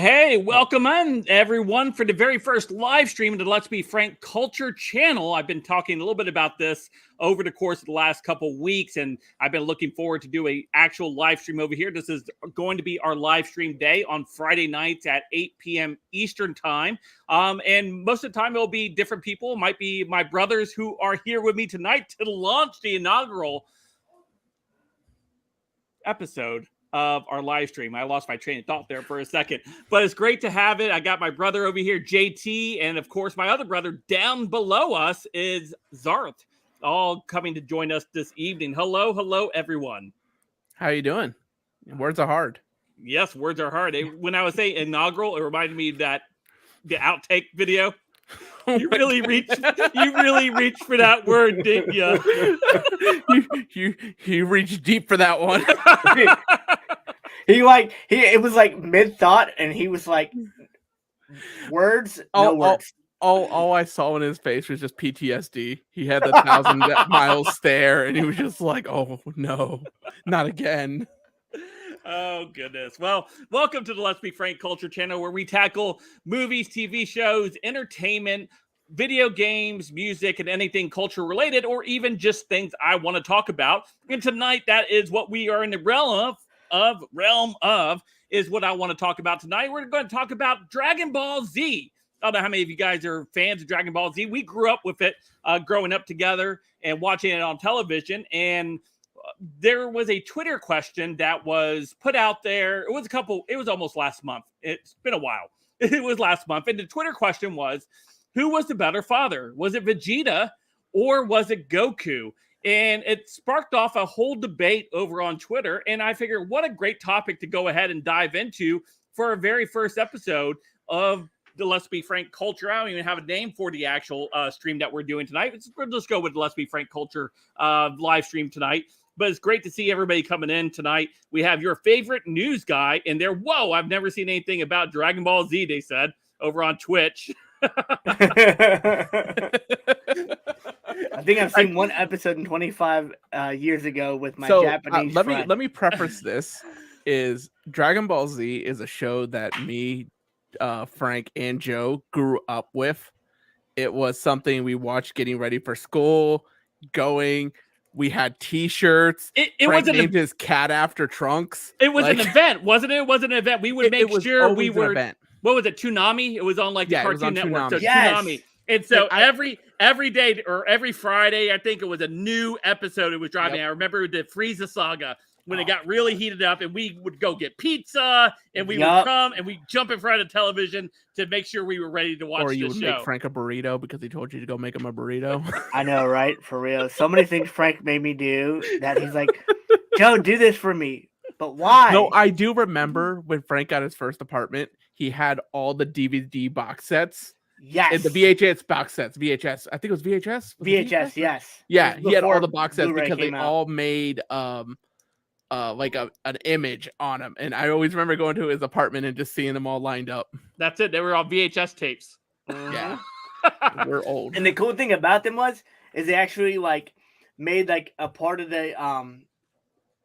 Hey, welcome on everyone for the very first live stream of the Let's Be Frank Culture channel. I've been talking a little bit about this over the course of the last couple weeks, and I've been looking forward to do an actual live stream over here. This is going to be our live stream day on Friday nights at 8 p.m. Eastern time. And most of the time it'll be different people. It might be my brothers who are here with me tonight to launch the inaugural episode of our live stream. I lost my train of thought there for a second, but it's great to have it. I got my brother over here, JT, and of course my other brother down below us is Zarth, all coming to join us this evening. Hello, everyone. How you doing? Words are hard. Yes, words are hard. When I was saying inaugural, it reminded me of the outtake video. You really reached for that word, didn't you? You reached deep for that one. It was like mid thought, and he was like, words, no words. All I saw in his face was just PTSD. He had the 1,000-mile stare, and he was just like, "Oh no, not again." Oh, goodness. Well, welcome to the Let's Be Frank Culture channel, where we tackle movies, TV shows, entertainment, video games, music, and anything culture related, or even just things I want to talk about. And tonight, that is what we are in the realm of is what I want to talk about tonight. We're going to talk about Dragon Ball Z. I don't know how many of you guys are fans of Dragon Ball Z. We grew up with it growing up together and watching it on television. And there was a Twitter question that was put out there. It was almost last month. It's been a while. It was last month. And the Twitter question was, who was the better father? Was it Vegeta or was it Goku? And it sparked off a whole debate over on Twitter. And I figured, what a great topic to go ahead and dive into for our very first episode of the Let's Be Frank Culture. I don't even have a name for the actual stream that we're doing tonight. We'll just go with the Let's Be Frank Culture live stream tonight. But it's great to see everybody coming in tonight. We have your favorite news guy in there. Whoa, I've never seen anything about Dragon Ball Z, they said, over on Twitch. I think I've seen one episode in 25 years ago with my Japanese friend. Let me preface this. Is Dragon Ball Z is a show that me, Frank, and Joe grew up with. It was something we watched getting ready for school, going. We had T-shirts. It Frank was named his cat after Trunks. It was an event, wasn't it? It was an event. We would make sure we were. An event. What was it? Toonami? It was on like the Cartoon Network. So yes. Toonami. And so every day or every Friday, I think it was a new episode. It was driving. Yep. I remember the Frieza saga when it got really heated up, and we would go get pizza, and we would come and we jump in front of television to make sure we were ready to watch the show. Or you would make Frank a burrito because he told you to go make him a burrito. I know, right? For real. So many things Frank made me do that he's like, Joe, do this for me. But why? No, I do remember when Frank got his first apartment, he had all the DVD box sets. Yes. And the VHS box sets. VHS. I think it was VHS. VHS, yes. Yeah, he had all the box sets Blu-ray because they all made like an image on them. And I always remember going to his apartment and just seeing them all lined up. That's it. They were all VHS tapes. Yeah. We're old. And the cool thing about them is they actually like made like a part of the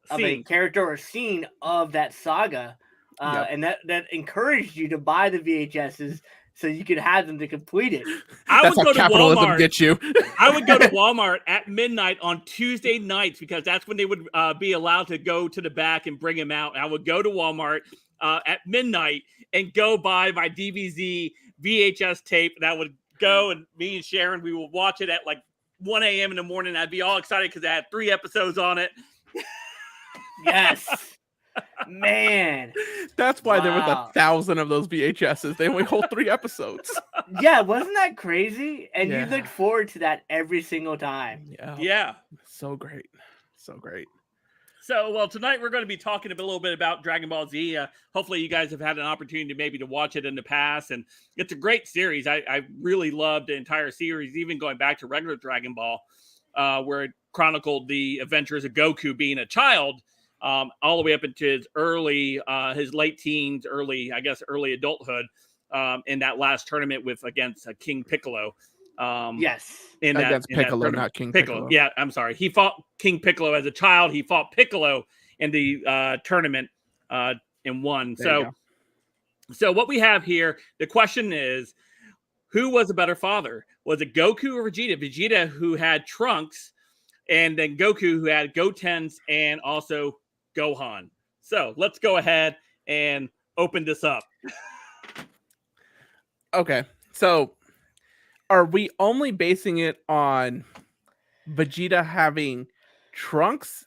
of a character or scene of that saga. And that encouraged you to buy the VHSs so you could have them to complete it. That's how capitalism gets you. I would go to Walmart at midnight on Tuesday nights because that's when they would be allowed to go to the back and bring them out. And I would go to Walmart at midnight and go buy my DVZ VHS tape. And I would go, and me and Sharon, we would watch it at like 1 a.m. in the morning. I'd be all excited because I had 3 episodes on it. Yes. Man, that's why there was 1,000 of those VHSs. They only hold 3 episodes. Yeah, wasn't that crazy? And you look forward to that every single time. Yeah. So great. So great. So, well, tonight we're going to be talking a little bit about Dragon Ball Z. Hopefully you guys have had an opportunity maybe to watch it in the past. And it's a great series. I really loved the entire series, even going back to regular Dragon Ball, where it chronicled the adventures of Goku being a child. All the way up into his late teens, early adulthood, in that last tournament against King Piccolo. Yes. Against Piccolo, not King Piccolo. Yeah, I'm sorry. He fought King Piccolo as a child. He fought Piccolo in the tournament and won. So So what we have here, the question is, who was a better father? Was it Goku or Vegeta? Vegeta, who had Trunks, and then Goku, who had Gotenks and also Gohan. So let's go ahead and open this up. Okay, so are we only basing it on Vegeta having Trunks?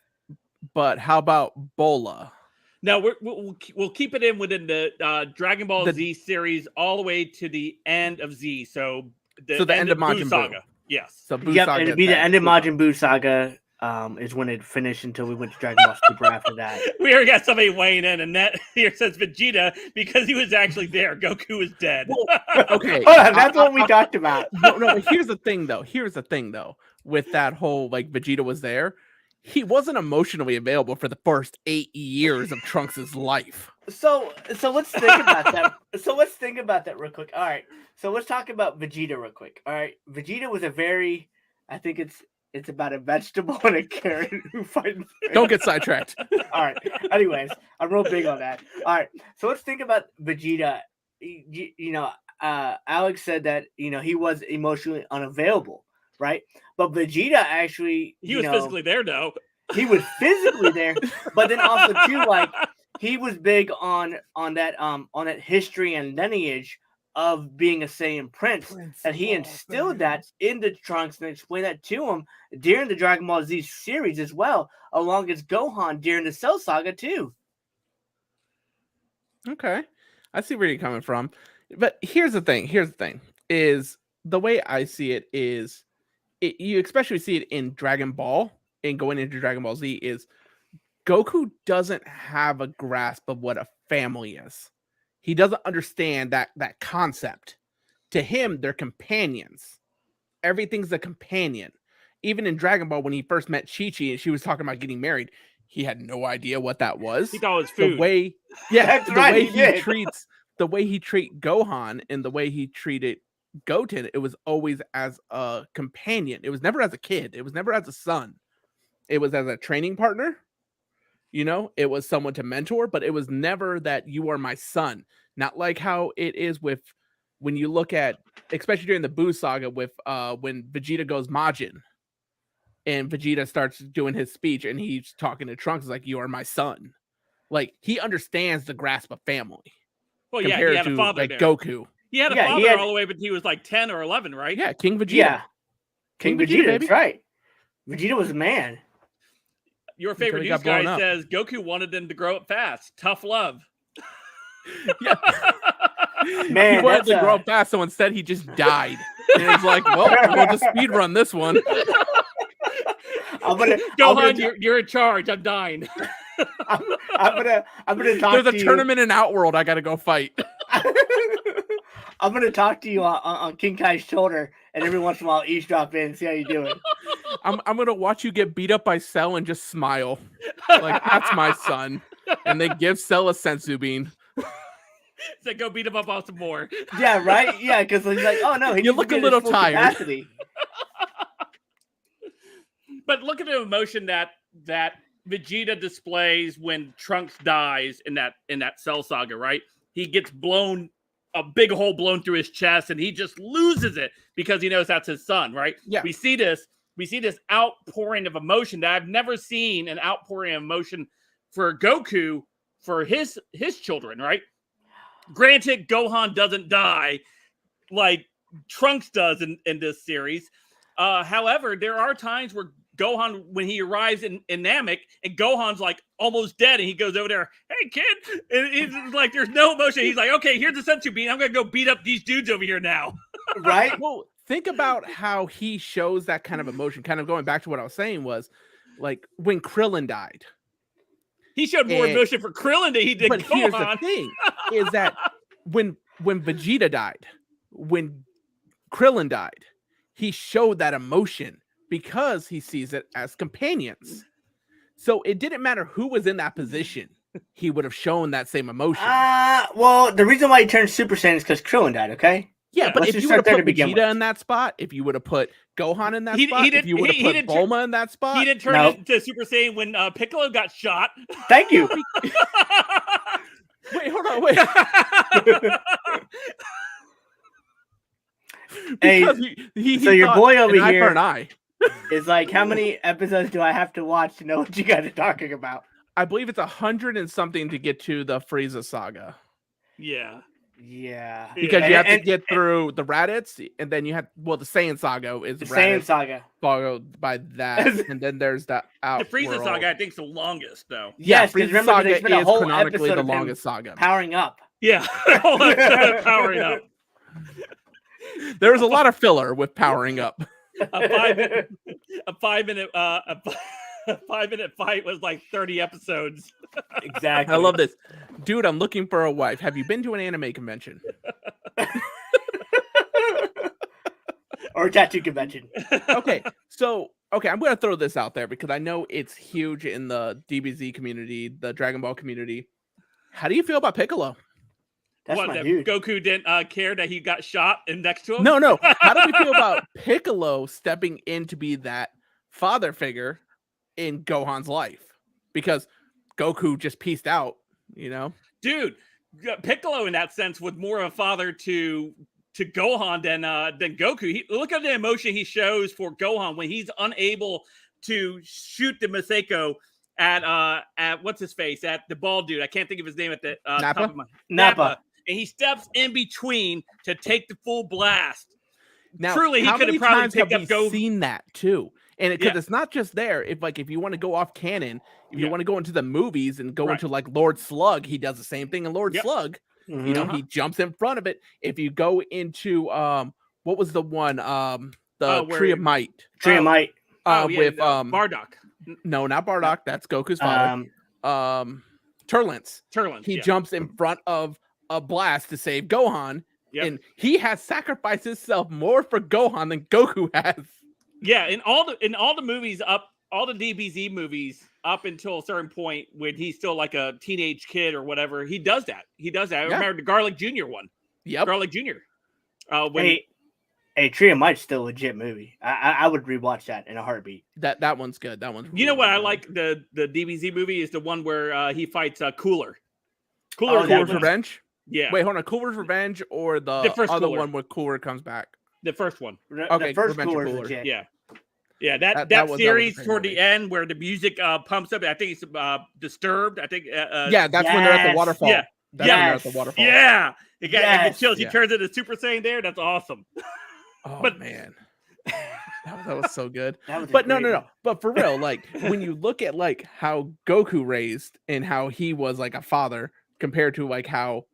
But how about Bola? No, we'll keep it in within the Dragon Ball Z series all the way to the end of Z. So the end of Majin Buu saga. Yes. So Buu saga, and it'd be the end of Majin Buu saga. Is when it finished until we went to Dragon Ball Super after that. We already got somebody weighing in, and that here says Vegeta because he was actually there. Goku was dead. Well, okay, that's what we talked about. No, but here's the thing, though. With that whole like Vegeta was there, he wasn't emotionally available for the first 8 years of Trunks' life. So let's think about that. So let's think about that real quick. All right. So let's talk about Vegeta real quick. All right. Vegeta was I think it's about a vegetable and a carrot who fight. Don't get sidetracked. All right. Anyways, I'm real big on that. All right. So let's think about Vegeta. Alex said that, he was emotionally unavailable, right? But Vegeta actually, he was physically there, though. He was physically there, but then also too, like he was big on that history and lineage of being a Saiyan Prince, and he instilled that into Trunks and explained that to him during the Dragon Ball Z series as well, along as Gohan during the Cell Saga too. Okay, I see where you're coming from, but here's the thing. Is the way I see it is, you especially see it in Dragon Ball and going into Dragon Ball Z is Goku doesn't have a grasp of what a family is. He doesn't understand that concept. To him, they're companions. Everything's a companion. Even in Dragon Ball, when he first met Chi-Chi and she was talking about getting married, he had no idea what that was. He thought it was food. The way he treats Gohan and the way he treated Goten, it was always as a companion. It was never as a kid. It was never as a son. It was as a training partner. It was someone to mentor, but it was never that you are my son. Not like how it is when you look at, especially during the Buu saga with when Vegeta goes Majin and Vegeta starts doing his speech and he's talking to Trunks like, you are my son. Like, he understands the grasp of family. Well, yeah, he had a father there. Goku. He had a father all the way, but he was like 10 or 11, right? Yeah, King Vegeta. Yeah. King Vegeta, that's right. Vegeta was a man. Your favorite news guy says Goku wanted them to grow up fast. Tough love. Yeah. Man, he wanted to grow up fast, so instead he just died. And it's like, well, we'll just speed run this one. Gohan, you're in charge. I'm dying. I'm gonna talk There's to you. There's a tournament in Outworld I gotta go fight. I'm gonna talk to you on King Kai's shoulder, and every once in a while eavesdrop in and see how you doing. I'm gonna watch you get beat up by Cell and just smile. Like, that's my son. And they give Cell a senzu bean. So go beat him up on some more. Yeah, right? Yeah, because he's like, oh no, you look a little tired. Capacity. But look at the emotion that Vegeta displays when Trunks dies in that Cell Saga, right? He gets a big hole blown through his chest, and he just loses it because he knows that's his son, right? Yeah. We see this outpouring of emotion that I've never seen, an outpouring of emotion for Goku for his children, right? Granted, Gohan doesn't die like Trunks does in this series. However, there are times where Gohan, when he arrives in Namek, and Gohan's like almost dead, and he goes over there, hey kid, and he's like, there's no emotion. He's like, okay, here's the senzu bean. I'm gonna go beat up these dudes over here now. Right? Well, think about how he shows that kind of emotion. Kind of going back to what I was saying was, like, when Krillin died. He showed more emotion for Krillin than he did Gohan. But here's the thing, is that when Vegeta died, when Krillin died, he showed that emotion because he sees it as companions. So it didn't matter who was in that position. He would have shown that same emotion. Well, the reason why he turned Super Saiyan is because Krillin died, okay? Yeah, but if you would have put Vegeta in that spot, if you would have put Gohan in that spot, if you would have put Bulma in that spot. He didn't turn into Super Saiyan when Piccolo got shot. Thank you. Wait, hold on, wait. Because he so your thought boy over an eye here for an eye. is like, how many episodes do I have to watch to know what you guys are talking about? I believe it's 100 and something to get to the Frieza saga. Yeah. Yeah. Because you have to get through the Raditz, and then you have the Saiyan saga is the Saiyan saga followed by that, and then there's the Frieza saga. I think is the longest though. Yes, Frieza remember, saga there's been a is whole canonically episode the of him longest saga. powering up. Yeah, whole episode of powering up. There was a lot of filler with powering up. A 5 minute fight was like 30 episodes. Exactly. I love this. Dude, I'm looking for a wife. Have you been to an anime convention? Or a tattoo convention. Okay, I'm going to throw this out there because I know it's huge in the DBZ community, the Dragon Ball community. How do you feel about Piccolo? That's what, my that dude. Goku didn't care that he got shot and next to him? No. How do we feel about Piccolo stepping in to be that father figure in Gohan's life? Because Goku just pieced out, you know? Dude, Piccolo in that sense was more of a father to Gohan than Goku. Look at the emotion he shows for Gohan when he's unable to shoot the Maseko at what's his face, at the bald dude. I can't think of his name at the top of my Nappa. And he steps in between to take the full blast. Now, truly, he could have probably picked up Goku. Seen that too, and because it's not just there. If you want to go off canon, if you want to go into the movies and go into like Lord Slug, he does the same thing in Lord Slug. Mm-hmm. You know, he jumps in front of it. If you go into what was the one Tree of Might? Tree of Might. With Bardock. No, not Bardock. That's Goku's father. Turlance. He jumps in front of a blast to save Gohan, and he has sacrificed himself more for Gohan than Goku has. Yeah, in all the movies all the DBZ movies up until a certain point when he's still like a teenage kid or whatever, he does that. I remember the Garlic Jr. one. Yep. Garlic Jr. Tree of Might's still a legit movie. I would rewatch that in a heartbeat. That one's good. That one's you know what I like the DBZ movie is the one where he fights Cooler. Cooler's Revenge? Yeah. Wait, hold on. Cooler's Revenge or the other one where Cooler comes back? The first one. Okay, the first Cooler's legit. Yeah. Yeah, that series toward the end where the music pumps up. I think it's Disturbed. I think. That's when they're at the waterfall. Yeah. That's when they're at the waterfall. Yeah. It got chills. He turns into Super Saiyan there. That's awesome. Oh, man. That was so good. But no. But for real, like when you look at like how Goku raised and how he was like a father compared to like how,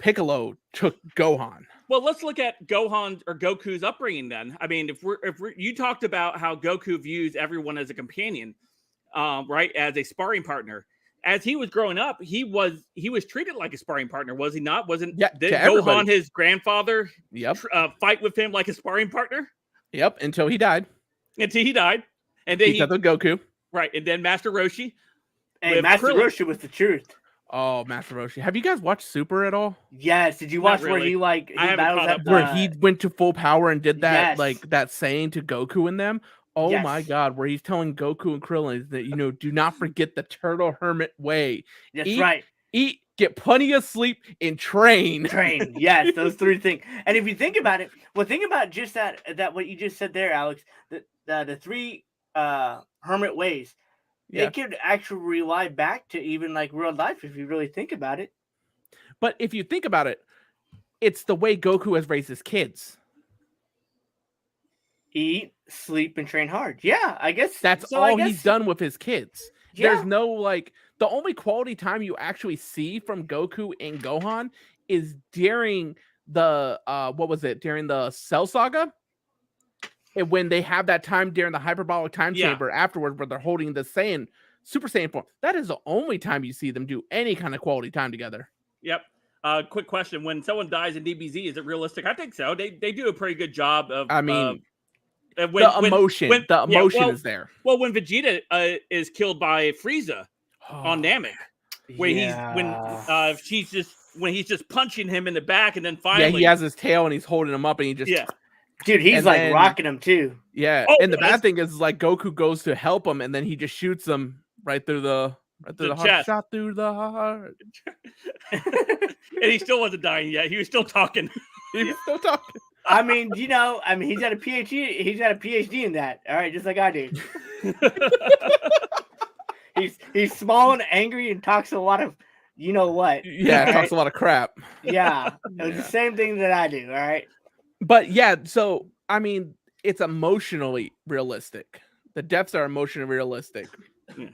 Piccolo took Gohan. Well, let's look at Gohan or Goku's upbringing then. I mean, if you talked about how Goku views everyone as a companion, right, as a sparring partner. As he was growing up, he was treated like a sparring partner, was he not? Did Gohan, his grandfather, fight with him like a sparring partner? Yep, until he died. And then he with Goku. Right, and then Master Roshi. Hey, Master Roshi was the truth. Oh, Master Roshi. Have you guys watched Super at all? Yes. Did you watch where he where he went to full power and did that that saying to Goku and them? Oh my God, where he's telling Goku and Krillin that, do not forget the turtle hermit way. That's right. Eat, get plenty of sleep, and train. Train. Yes, those three things. And if you think about it, think about just that what you just said there, Alex, the three hermit ways. They could actually rely back to even like real life if you really think about it. But if you think about it, it's the way Goku has raised his kids. Eat, sleep, and train hard. Yeah, I guess that's all he's done with his kids. Yeah. There's no the only quality time you actually see from Goku and Gohan is during the during the Cell Saga. And when they have that time during the hyperbolic time chamber afterward where they're holding the Super Saiyan form, that is the only time you see them do any kind of quality time together. Yep. Quick question. When someone dies in DBZ, is it realistic? I think so. They do a pretty good job of... the emotion is there. Well, when Vegeta is killed by Frieza on Namek, where he's just punching him in the back and then finally... he has his tail and he's holding him up and he just... Yeah. Dude, he's rocking him too. Yeah, and the bad thing is like Goku goes to help him and then he just shoots him right through the Right through The the heart. chest. Shot through the heart. And he still wasn't dying yet. He was still talking. He was still talking. I mean, he's got a PhD. He's got a PhD in that. All right, just like I do. He's small and angry and talks a lot of, you know what? Yeah, right? talks a lot of crap. Yeah, it was the same thing that I do. All right. But yeah, so I mean, it's emotionally realistic. The deaths are emotionally realistic. Yeah.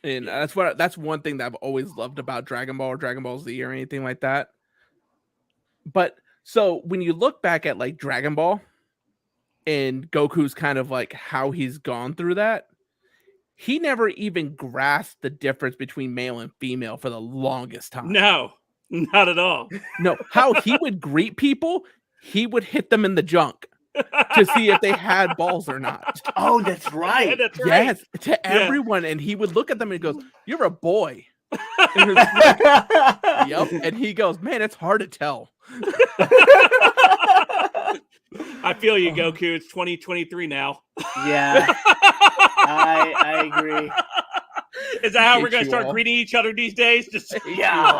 And that's one thing that I've always loved about Dragon Ball or Dragon Ball Z or anything like that. But so when you look back at like Dragon Ball and Goku's kind of like how he's gone through that, he never even grasped the difference between male and female for the longest time. No, not at all. No, how he would greet people, he would hit them in the junk to see if they had balls or not. Oh, that's right. That's right. Yes, to everyone. And he would look at them and he goes, "You're a boy." And yep. And he goes, "Man, it's hard to tell." I feel you, Goku. It's 2023 now. Yeah, I agree. Is that how we're Hate going to you start all. greeting each other these days? Just Yeah.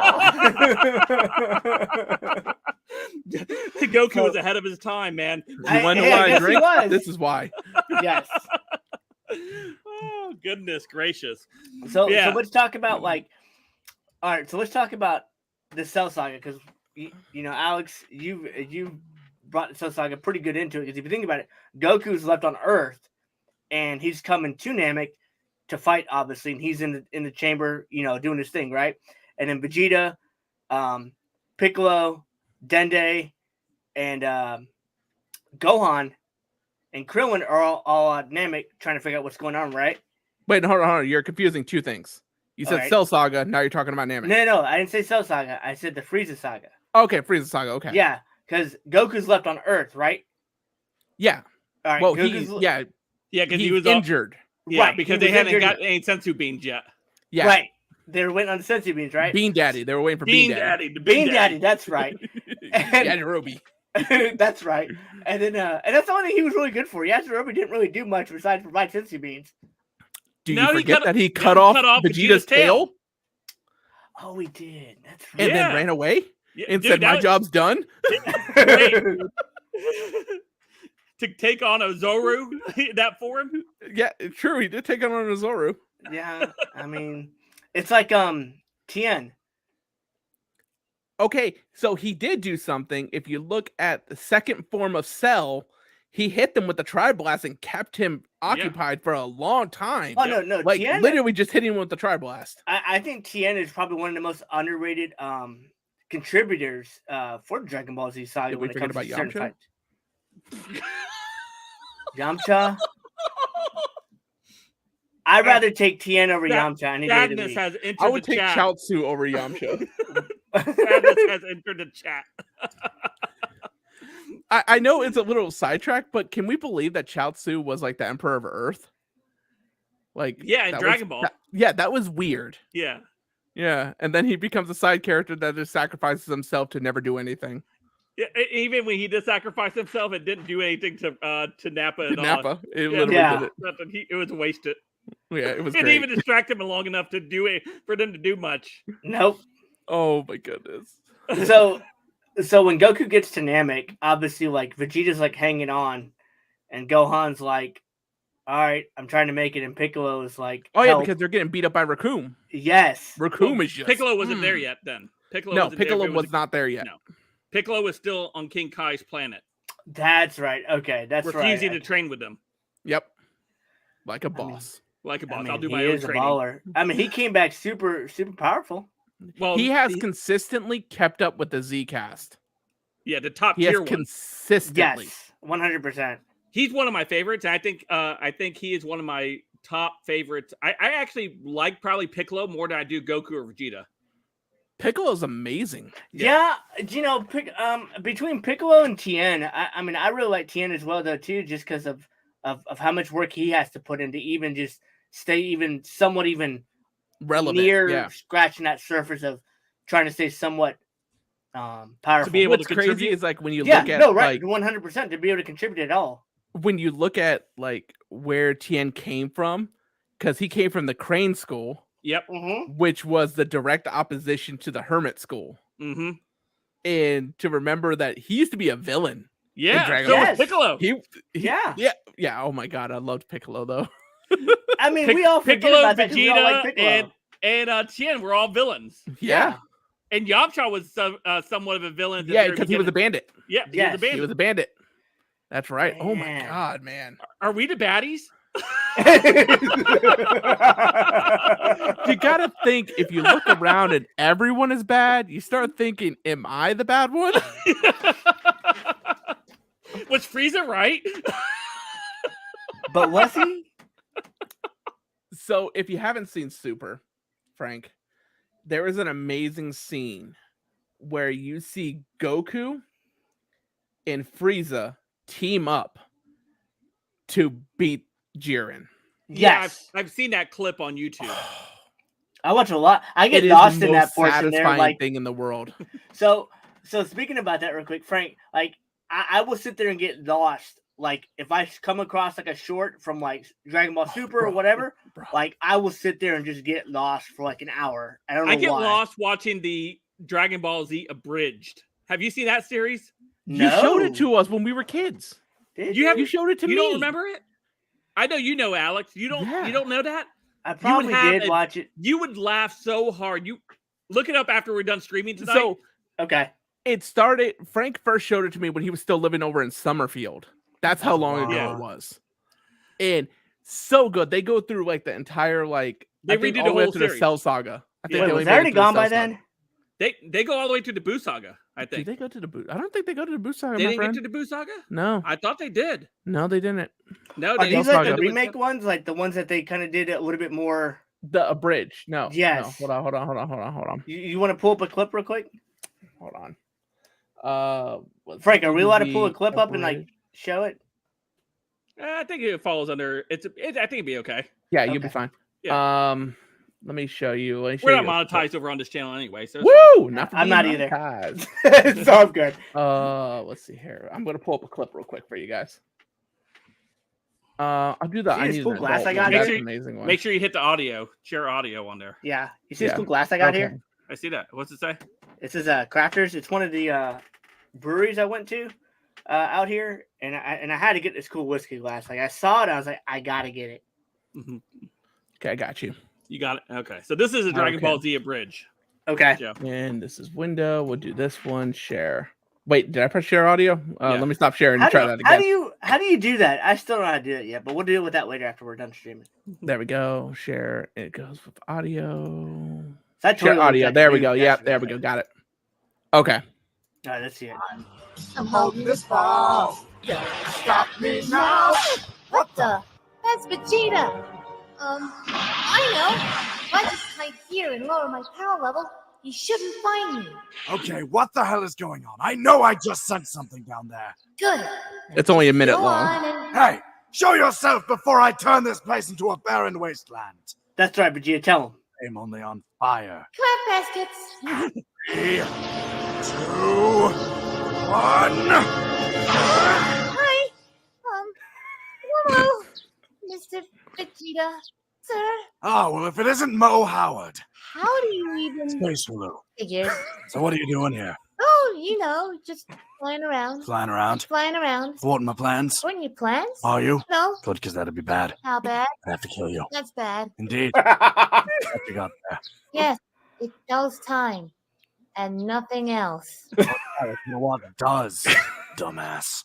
Goku was ahead of his time, man. You want to know Hey, why I guess he drink? was. This is why. Yes. Oh, goodness gracious. So Yeah. let's talk about all right. So let's talk about the Cell Saga because you know, Alex, you brought the Cell Saga pretty good into it because if you think about it, Goku's left on Earth and he's coming to Namek to fight, obviously, and he's in the chamber, you know, doing his thing, right? And then Vegeta, Piccolo, Dende, and Gohan and Krillin are all at Namek trying to figure out what's going on, right? Wait, hold on. You're confusing two things. You said Alright. Cell Saga. Now you're talking about Namek. No, I didn't say Cell Saga. I said the Frieza Saga. Okay, Frieza Saga. Okay. Yeah, because Goku's left on Earth, right? Yeah. All right. Well, Goku's, Yeah, because he's he was injured. Yeah, right, because he they was hadn't injured. got any sensu beans yet. Yeah. Right. They were waiting on the sensu beans, right? Bean Daddy. They were waiting for Bean Bean Daddy. Daddy. The Bean Daddy, that's right. Yajirobe. That's right. And then and that's the only thing he was really good for. Yajirobe didn't really do much besides provide sensu beans. Do No, you he forget cut- that he he cut off cut off Vegeta's Vegeta's tail. tail Oh, he did. That's and right. Yeah. then ran away Yeah, and dude, said, "My that- job's done"? to take on a Zoru that for him. Yeah, true. He did take on Zoru. Yeah, I mean, it's like Tien. Okay, so he did do something. If you look at the second form of Cell, he hit them with the Tri-Blast and kept him occupied for a long time. Oh no, Like Tien. literally just hitting him with the Tri-Blast. I think Tien is probably one of the most underrated contributors for Dragon Ball Z Saga Did we when it forget comes to about certain Yamcha? fights. Yamcha. I'd rather take Tien over That- Yamcha any day of the Sadness week. has entered I would the take chat. Chaozu over Yamcha. Sadness has entered the chat. I know it's a little sidetracked, but can we believe that Chaozu was like the Emperor of Earth? Like, Yeah, in that Dragon Ball. that was weird. Yeah. Yeah, and then he becomes a side character that just sacrifices himself to never do anything. Yeah, even when he did sacrifice himself, it didn't do anything to Nappa at all. Nappa, it Yeah. literally Yeah. did it. Nothing. It was wasted. Yeah, it was It didn't great. even distract him long enough to do it for them to do much. Nope. Oh my goodness. So when Goku gets to Namek, obviously like Vegeta's like hanging on, and Gohan's like, "All right, I'm trying to make it," and Piccolo is like, Oh yeah, "Help." because they're getting beat up by Raccoon. yes, Raccoon is just Piccolo wasn't there yet then. Piccolo No, wasn't there, Piccolo but it was not there yet. No. Piccolo was still on King Kai's planet, that's right. Okay, that's refusing right. to train with them Yep. Like a mean, boss. like a boss. I mean, I'll do he my own is a training. baller. I mean, he came back super powerful. Well, He has consistently kept up with the Z cast. yeah, the top He has tier one. consistently. Yes, 100%. He's one of my favorites. I think he is one of my top favorites. I actually like probably Piccolo more than I do Goku or Vegeta. Piccolo's amazing. Yeah, you know, between Piccolo and Tien, I mean, I really like Tien as well, though, too, just because of how much work he has to put into even just stay even somewhat even Relevant. near yeah. scratching that surface of trying to stay somewhat powerful. To be able What's to crazy contribute? is like when you yeah, look at no, right, like 100% to be able to contribute at all. when you look at like where Tien came from, because he came from the Crane School. Yep. which was the direct opposition to the Hermit School. Mm-hmm. And to remember that he used to be a villain. Yeah. Dragon So Ball. was Piccolo. Yeah. Oh my God, I loved Piccolo though. I mean, we all forget Piccolo, about that 'cause we all like Vegeta, Piccolo. and Tien were all villains. Yeah. And Yamcha was somewhat of a villain. At the Yeah, very because he was a beginning. bandit. Yeah, Yes. He was a bandit. That's right. Oh my Man. God, man. Are we the baddies? You gotta think, if you look around and everyone is bad, you start thinking, am I the bad one? Was Frieza right? But was he? So if you haven't seen Super, Frank, there is an amazing scene where you see Goku and Frieza team up to beat Jiren. Yes. Yeah, I've seen that clip on YouTube. I watch a lot. I get It is lost the in most that portion there. satisfying Like, thing in the world. so speaking about that real quick, Frank, like I will sit there and get lost. Like if I come across like a short from like Dragon Ball Super or whatever, like I will sit there and just get lost for like an hour. I don't know I get why. lost watching the Dragon Ball Z abridged. Have you seen that series? No. You showed it to us when we were kids. Did You showed it to me. You don't remember it? I know you know, Alex. You don't. Yeah. You don't know that? I probably did watch it. You would laugh so hard. You look it up after we're done streaming tonight. So Okay. it started. Frank first showed it to me when he was still living over in Summerfield. That's how long ago wow. it was. And so good. They go through like the entire They I think redo all the the way whole up to the series. Cell Saga. I think Yeah. they Wait, only was made I it already to the gone by Cell Saga. then? They go all the way to the Buu Saga. I Did think they go to the Boo? I don't think they go to the Boo Saga. they my didn't friend. get to the Buu Saga. No, I thought they did. no, they didn't. No, Are they these Cell like the Saga. remake ones, like the ones that they kind of did a little bit more? The abridged. No. Yes. No. Hold on. You want to pull up a clip real quick, Hold on. Frank? Are we allowed to pull a the clip up and like abridged? show it? I think it falls under. I think it'd be okay. Yeah, you'll be Okay. fine. Yeah. Let me show you. We're not monetized over on this channel anyway. So Woo! Not for I'm being not either. monetized. So I'm good. Let's see here. I'm gonna pull up a clip real quick for you guys. I'll do the. See I this need cool an glass adult I got one. here? That's an amazing one. make sure you hit the audio, share audio on there. Yeah. You see this Yeah. cool glass I got Okay. here? I see that. What's it say? This is Crafters. It's one of the breweries I went to out here, and I had to get this cool whiskey glass. Like I saw it, I was like, I gotta get it. Mhm. Okay, I got you. You got it. Okay, so this is a Dragon Okay. Ball Z abridged. Okay. Joe. And this is window. We'll do this one. Share. Wait, did I press share audio? Yeah. Let me stop sharing and try that How again. do you do that? I still don't know how to do it yet, but we'll deal with that later after we're done streaming. There we go. Share. It goes with audio. So I Share totally audio. looked at There we you go. Yeah, yesterday. there we go. Got it. Okay. All right, let's see it. I'm holding this ball. Don't stop me now. What the? That's Vegeta. I know. If I just hide here and lower my power level, he shouldn't find me. Okay, what the hell is going on? I know I just said something down there. Good. It's only a minute Go long. on and Hey, show yourself before I turn this place into a barren wasteland. That's right, Vegeta. Tell him. I'm only on fire. clap baskets. 3, 2, 1. Hi. Hello, Mr. Vegeta. Sir, Oh, well, if it isn't Mo Howard, how do you even Space Hulu. figure? So what are you doing here? Oh, you know, just flying around. Flying around? Flying around. Thwarting my plans? What are your plans? Are you? No. Good, because that'd be bad. How bad? I'd have to kill you. That's bad. Indeed. What you got there? Yes, it knows time and nothing else. Oh, you know what? It does, dumbass.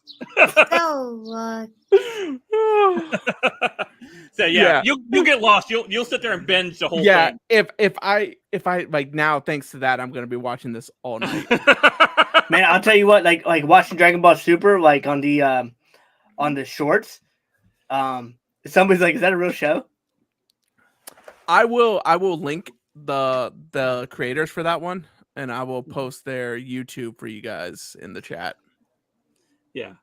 So, So Yeah. you'll get lost. You'll sit there and binge the whole Yeah, thing. if I like now, thanks to that, I'm gonna be watching this all night. Man, I'll tell you what. Like watching Dragon Ball Super, like on the shorts. Somebody's like, "Is that a real show?" I will link the creators for that one, and I will post their YouTube for you guys in the chat. Yeah.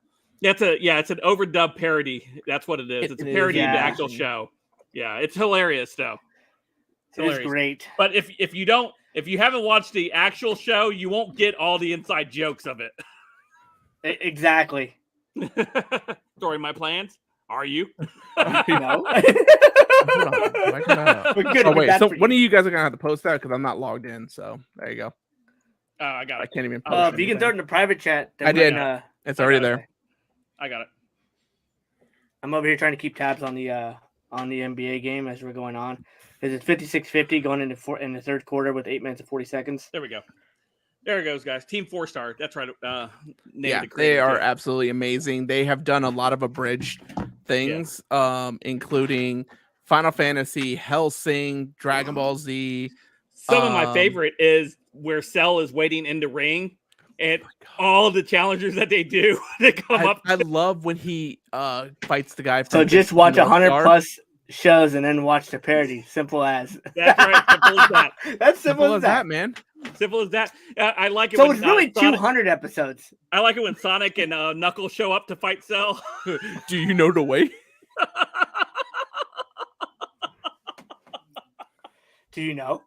It's an overdub parody. That's what it is. It's a It is, parody of the yeah. actual show. Yeah, it's hilarious though. It's It's hilarious. great. But if you haven't watched the actual show, you won't get all the inside jokes of it. Exactly. Story my plans. Are you? No. Hold on. Why can I- We're good Oh with wait, that so for one you. of you guys are gonna have to post that because I'm not logged in. So there you go. I got I it. can't even post If you can anything. throw it in the private chat, then I we did. can, It's already got it. there. I got it. I'm over here trying to keep tabs on the NBA game as we're going on. Because it's 56-50 going into in the third quarter with 8 minutes and 40 seconds. There we go. There it goes, guys. Team 4-star. That's right. Yeah, they are absolutely amazing. They have done a lot of abridged things, including Final Fantasy, Hellsing, Dragon Ball Z. Some of my favorite is where Cell is waiting in the ring, and all the challengers that they do, they come up. I love when he fights the guy. So just watch 100 plus shows and then watch the parody. Simple as. That's right. Simple as that. That's simple as that, man. Simple as that. I like it. So when, it's really Sonic, 200 episodes. I like it when Sonic and Knuckles show up to fight Cell. Do you know the way? Do you know?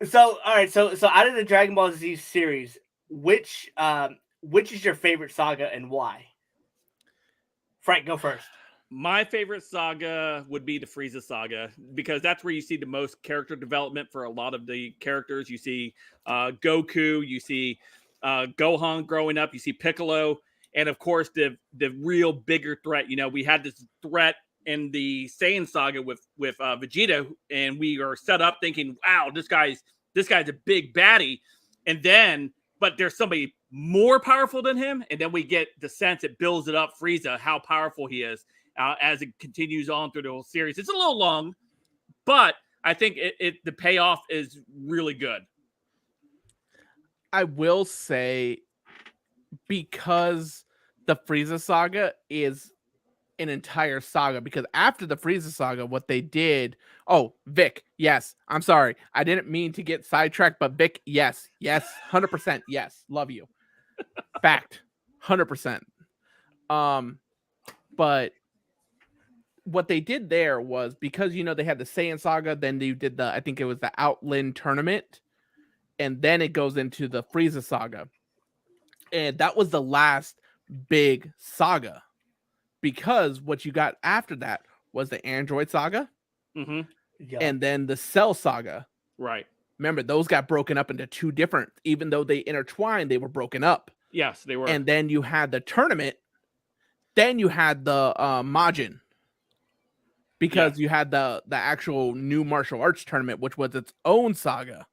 So all right, so out of the Dragon Ball Z series, which is your favorite saga and why? Frank, go first. My favorite saga would be the Frieza saga because that's where you see the most character development for a lot of the characters. You see Goku, you see Gohan growing up, you see Piccolo, and of course the real bigger threat. You know, we had this threat in the Saiyan saga with Vegeta, and we are set up thinking, wow, this guy's a big baddie, and then but there's somebody more powerful than him, and then we get the sense it builds it up Frieza how powerful he is as it continues on through the whole series. It's a little long, but I think the payoff is really good. I will say, because the Frieza saga is an entire saga, because after the Frieza saga, what they did, Vic, yes, I'm sorry, I didn't mean to get sidetracked, but Vic, yes, 100%, yes, love you, fact, 100%. But what they did there was, because they had the Saiyan saga, then they did I think it was the Outland tournament, and then it goes into the Frieza saga, and that was the last big saga. Because what you got after that was the Android saga, and then the Cell saga. Right. Remember, those got broken up into two different, even though they intertwined, they were broken up. Yes, they were. And then you had the tournament. Then you had the Majin. Because you had the actual new martial arts tournament, which was its own saga.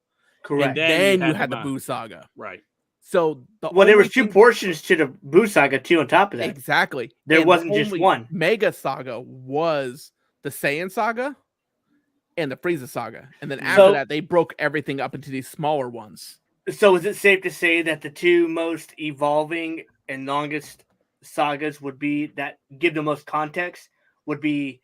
Correct. And then you had the Buu saga. Right. So there was two portions to the Buu saga too. On top of that, exactly, there wasn't just one. Mega saga was the Saiyan saga and the Frieza saga, and then after that, they broke everything up into these smaller ones. So, is it safe to say that the two most evolving and longest sagas would be that give the most context would be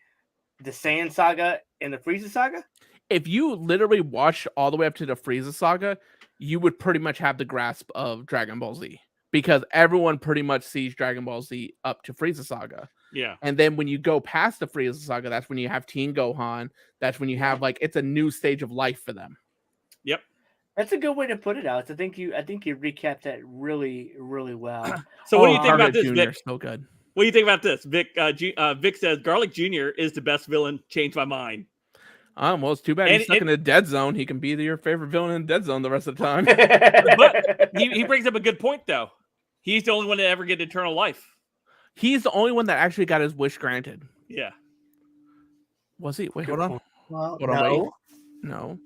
the Saiyan saga and the Frieza saga? If you literally watch all the way up to the Frieza saga, you would pretty much have the grasp of Dragon Ball Z, because everyone pretty much sees Dragon Ball Z up to Frieza saga. Yeah. And then when you go past the Frieza saga, that's when you have Teen Gohan. That's when you have it's a new stage of life for them. Yep. That's a good way to put it, Alex. I think you recapped that really, really well. So what do you think about this, Jr. Vic? So good. What do you think about this? Vic Vic says Garlic Jr. is the best villain. Changed my mind. Well, it's too bad he's stuck in the Dead Zone. He can be your favorite villain in the Dead Zone the rest of the time. But he brings up a good point, though. He's the only one to ever get eternal life. He's the only one that actually got his wish granted. Yeah. Was he? Wait, hold on. Well, hold on, wait. No.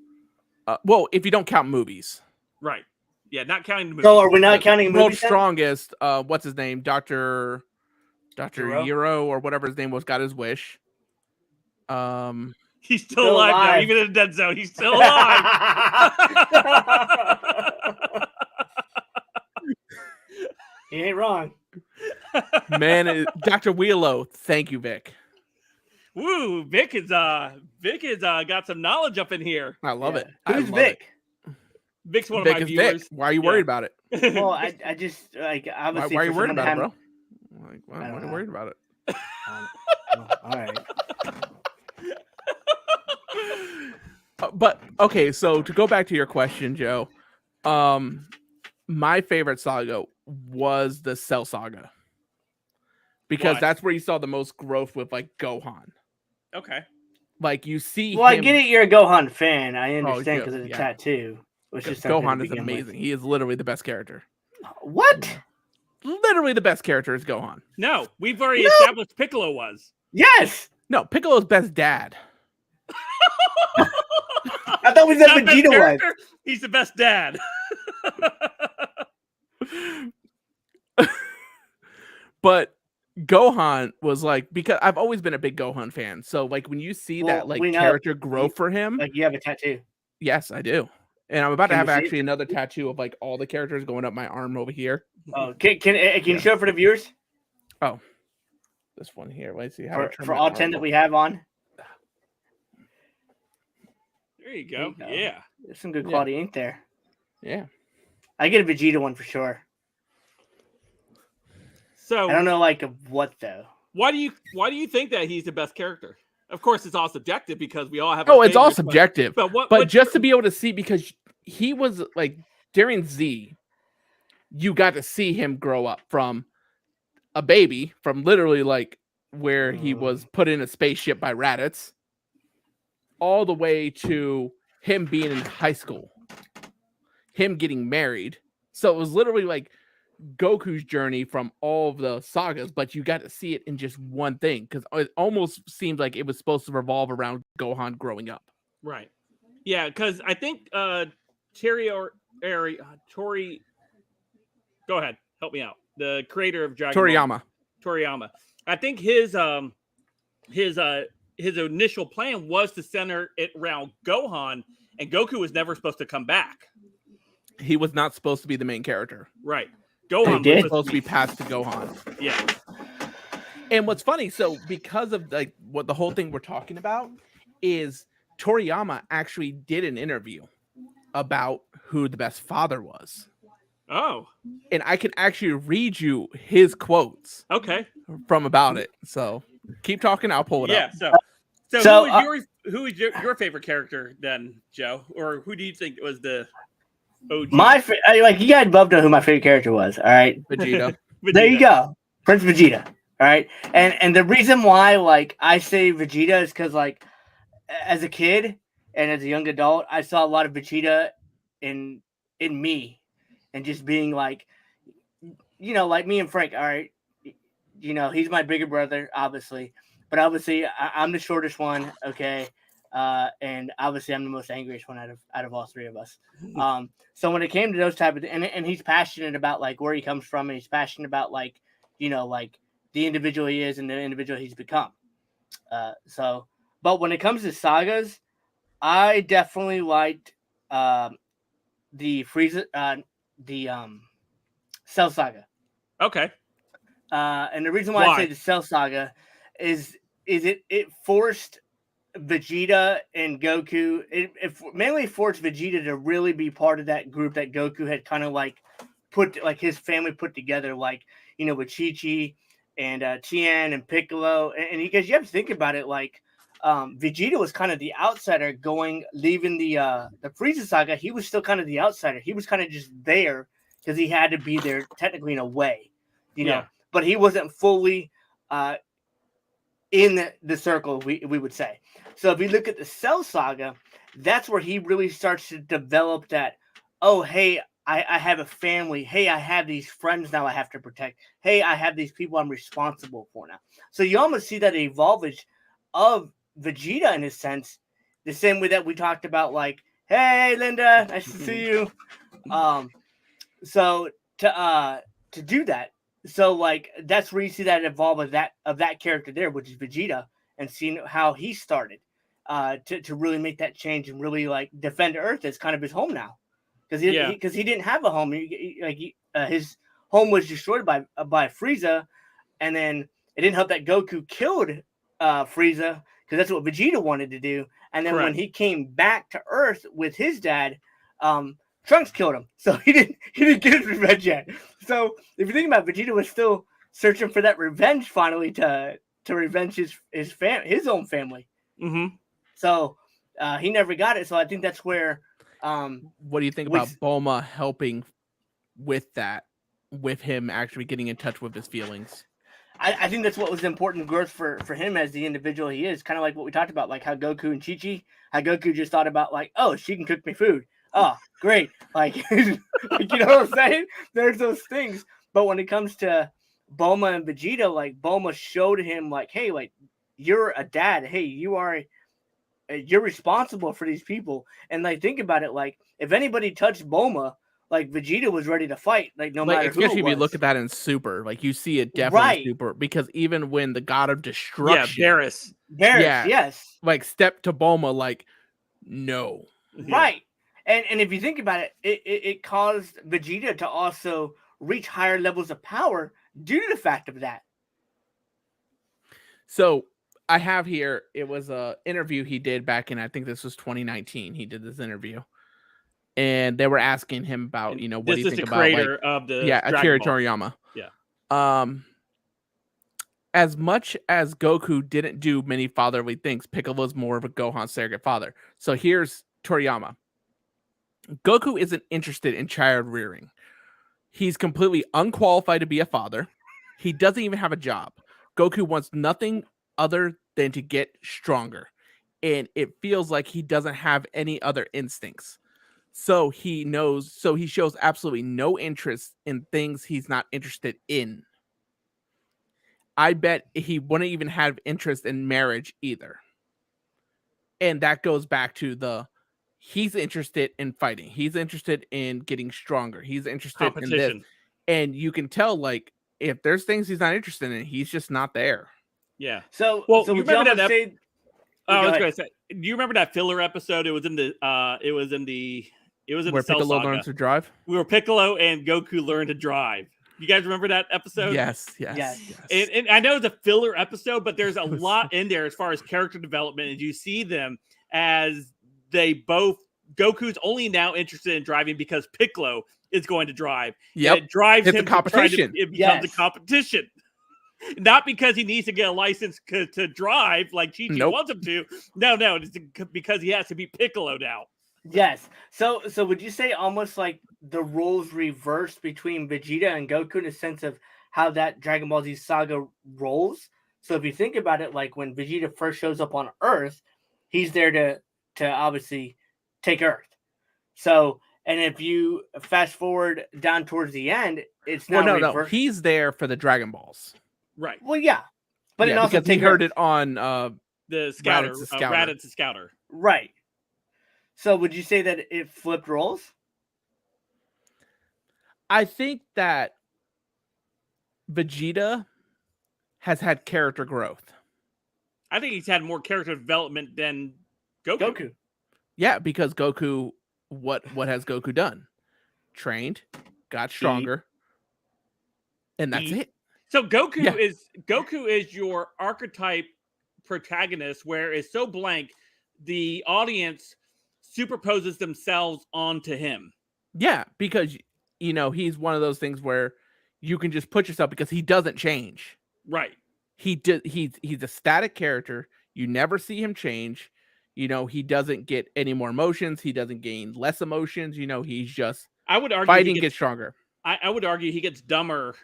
Well, if you don't count movies. Right. Yeah, not counting the movies. So are we not counting movies? World's Strongest, what's his name? Dr. Euro or whatever his name was, got his wish. He's still alive now, even in the Dead Zone. He's still alive. He ain't wrong. Man, Dr. Wheelo, thank you, Vic. Woo, Vic is got some knowledge up in here. I love it. Who's Vic? Vic's one Vic of my is viewers. Vic. Why are you worried about it? Well, I just obviously. Why are you worried about it, bro? Why are you worried about it? All right. But okay, so to go back to your question, Joe, my favorite saga was the Cell saga, because Why? that's where you saw the most growth with like Gohan. Okay. Like you see Well, I him. get it. You're a Gohan fan. I understand yeah, because of the yeah. tattoo. Which is something Gohan to is begin with. amazing. He is literally the best character. What? Literally the best character is Gohan. No, we've already established Piccolo was. Yes. No, Piccolo's best dad. I thought we said Not best Vegeta was. character, he's the best dad. But Gohan was like, because I've always been a big Gohan fan. So like when you see Well, that like we know character grow for him, Like you have a tattoo. yes, I do. And I'm about to Can have we see it? actually another tattoo of like all the characters going up my arm over here. Oh, can you show it for the viewers This one here. Let's see how for all 10 that we have on? There you go. There you go. Yeah. There's some good quality ink there. Yeah. I get a Vegeta one for sure. So I don't know like of what though. why do you think that he's the best character? Of course, it's all subjective because we all have. Oh, our it's all favorites, subjective. But But just to be able to see, because he was like during Z, you got to see him grow up from a baby, from literally like where he was put in a spaceship by Raditz, all the way to him being in high school, him getting married. So it was literally like Goku's journey from all of the sagas, but you got to see it in just one thing because it almost seemed like it was supposed to revolve around Gohan growing up. Right. Yeah, because I think Tori. Go ahead, help me out. The creator of Dragon Ball, Toriyama. I think his initial plan was to center it around Gohan, and Goku was never supposed to come back. He was not supposed to be the main character. Right. Gohan was supposed to be passed to Gohan. Yeah. And what's funny, so because of like what the whole thing we're talking about is Toriyama actually did an interview about who the best father was. Oh. And I can actually read you his quotes. Okay. From about it. So keep talking, I'll pull it up. So who is your favorite character then, Joe? Or who do you think was the OG? Like you guys both know who my favorite character was. All right, Vegeta. There you go, Prince Vegeta. All right, and the reason why like I say Vegeta is because like as a kid and as a young adult, I saw a lot of Vegeta in me, and just being like, you know, like me and Frank. All right, you know, he's my bigger brother, obviously, but obviously I'm the shortest one. Okay. And obviously I'm the most angriest one out of all three of us. So when it came to those type of and he's passionate about like where he comes from, and he's passionate about like, you know, like the individual he is and the individual he's become. But when it comes to sagas, I definitely liked the Frieza, Cell Saga. Okay. And the reason why I say the Cell Saga is it forced Vegeta and Goku. It mainly forced Vegeta to really be part of that group that Goku had kind of like put like his family put together, like, you know, with Chi-Chi and Tien and Piccolo. And because you have to think about it, like Vegeta was kind of the outsider leaving the Frieza saga. He was still kind of the outsider. He was kind of just there because he had to be there technically in a way, you know, but he wasn't fully in the circle, we would say. So if you look at the Cell Saga, that's where he really starts to develop that, oh, hey, I have a family. Hey, I have these friends now I have to protect. Hey, I have these people I'm responsible for now. So you almost see that evolvage of Vegeta in a sense, the same way that we talked about, like, hey, Linda, nice to see you. So to do that, so like that's where you see that evolve of that character there, which is Vegeta, and seeing how he started to really make that change and really like defend Earth as kind of his home now, because he didn't have a home. His home was destroyed by Frieza, and then it didn't help that Goku killed Frieza, because that's what Vegeta wanted to do. And then when he came back to Earth with his dad, Trunks killed him, so he didn't get his revenge yet. So if you think about it, Vegeta was still searching for that revenge finally to revenge his own family. Mm-hmm. So he never got it. So I think that's where. What do you think about Bulma helping with that, with him actually getting in touch with his feelings? I think that's what was important growth for him as the individual he is. Kind of like what we talked about, like how Goku and Chi-Chi, how Goku just thought about like, oh, she can cook me food. Oh, great. Like, like, you know what I'm saying? There's those things. But when it comes to Bulma and Vegeta, like Bulma showed him like, hey, like you're a dad. Hey, you're responsible for these people. And like, think about it. Like if anybody touched Bulma, like Vegeta was ready to fight, like no matter who it was. Especially if you look at that in Super, like you see it definitely in Super, because even when the God of Destruction, Barris, yes, like step to Bulma, like no, right, and if you think about it, it caused Vegeta to also reach higher levels of power due to the fact of that. So I have here, it was a interview he did back in, I think this was 2019. He did this interview. And they were asking him about, you know, what do you think about creator of the Akira Toriyama. Yeah. As much as Goku didn't do many fatherly things, Piccolo's more of a Gohan surrogate father. So here's Toriyama. Goku isn't interested in child rearing. He's completely unqualified to be a father. He doesn't even have a job. Goku wants nothing other than to get stronger. And it feels like he doesn't have any other instincts. So he shows absolutely no interest in things he's not interested in. I bet he wouldn't even have interest in marriage either. And that goes back to he's interested in fighting. He's interested in getting stronger. He's interested in this. And you can tell, like, if there's things he's not interested in, he's just not there. Yeah. So you remember that? I was going to say, do you remember that filler episode? It was in the where Piccolo learns to drive. Where Piccolo and Goku learn to drive. You guys remember that episode? Yes. And I know it's a filler episode, but there's a lot in there as far as character development, and you see them as Goku's only now interested in driving because Piccolo is going to drive. Yep. And it drives him a competition. it becomes a competition. Not because he needs to get a license to drive like Chi-Chi wants him to. No, it's because he has to be Piccolo now. Yes. So would you say almost like the roles reversed between Vegeta and Goku in a sense of how that Dragon Ball Z saga rolls? So if you think about it, like when Vegeta first shows up on Earth, he's there to obviously take Earth. So, and if you fast forward down towards the end, it's now no. He's there for the Dragon Balls. Right. Well, yeah. But it also because he heard it on the Scouter. Raditz Scouter. Right. So would you say that it flipped roles? I think that Vegeta has had character growth. I think he's had more character development than Goku. Yeah, because Goku, what has Goku done? Trained, got stronger, and that's it. So Goku is your archetype protagonist, where it's so blank, the audience superposes themselves onto him. Yeah, because he's one of those things where you can just put yourself, because he doesn't change. Right. He's a static character. You never see him change. He doesn't get any more emotions. He doesn't gain less emotions. He's just fighting gets stronger. I would argue he gets dumber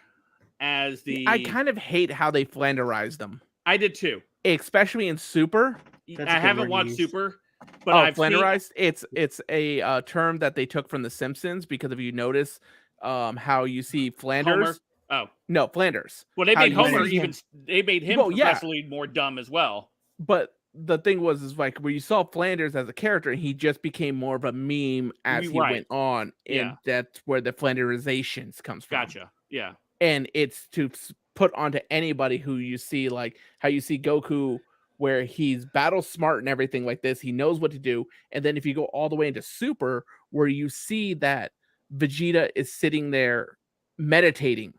as I kind of hate how they flanderized him. I did too. Especially in Super. I haven't watched Super. But I've flanderized. It's a term that they took from The Simpsons, because if you notice how you see Flanders. Homer? Oh no, Flanders. Well, they made Homer they made him progressively more dumb as well. But the thing is like where you saw Flanders as a character, he just became more of a meme as he went on, and that's where the Flanderizations comes from. Gotcha. Yeah. And it's to put onto anybody who you see, like how you see Goku, where he's battle smart and everything like this. He knows what to do. And then if you go all the way into Super, where you see that Vegeta is sitting there meditating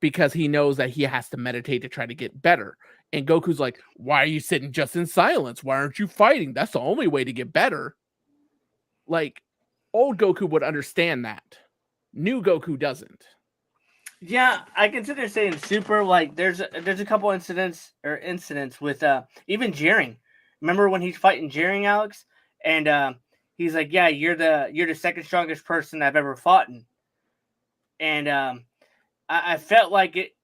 because he knows that he has to meditate to try to get better. And Goku's like, why are you sitting just in silence? Why aren't you fighting? That's the only way to get better. Like, old Goku would understand that. New Goku doesn't. Yeah, I consider saying Super, like there's a couple incidents with even Jiren. Remember when he's fighting Jiren, Alex? And he's like, yeah, you're the second strongest person I've ever fought in. And I felt like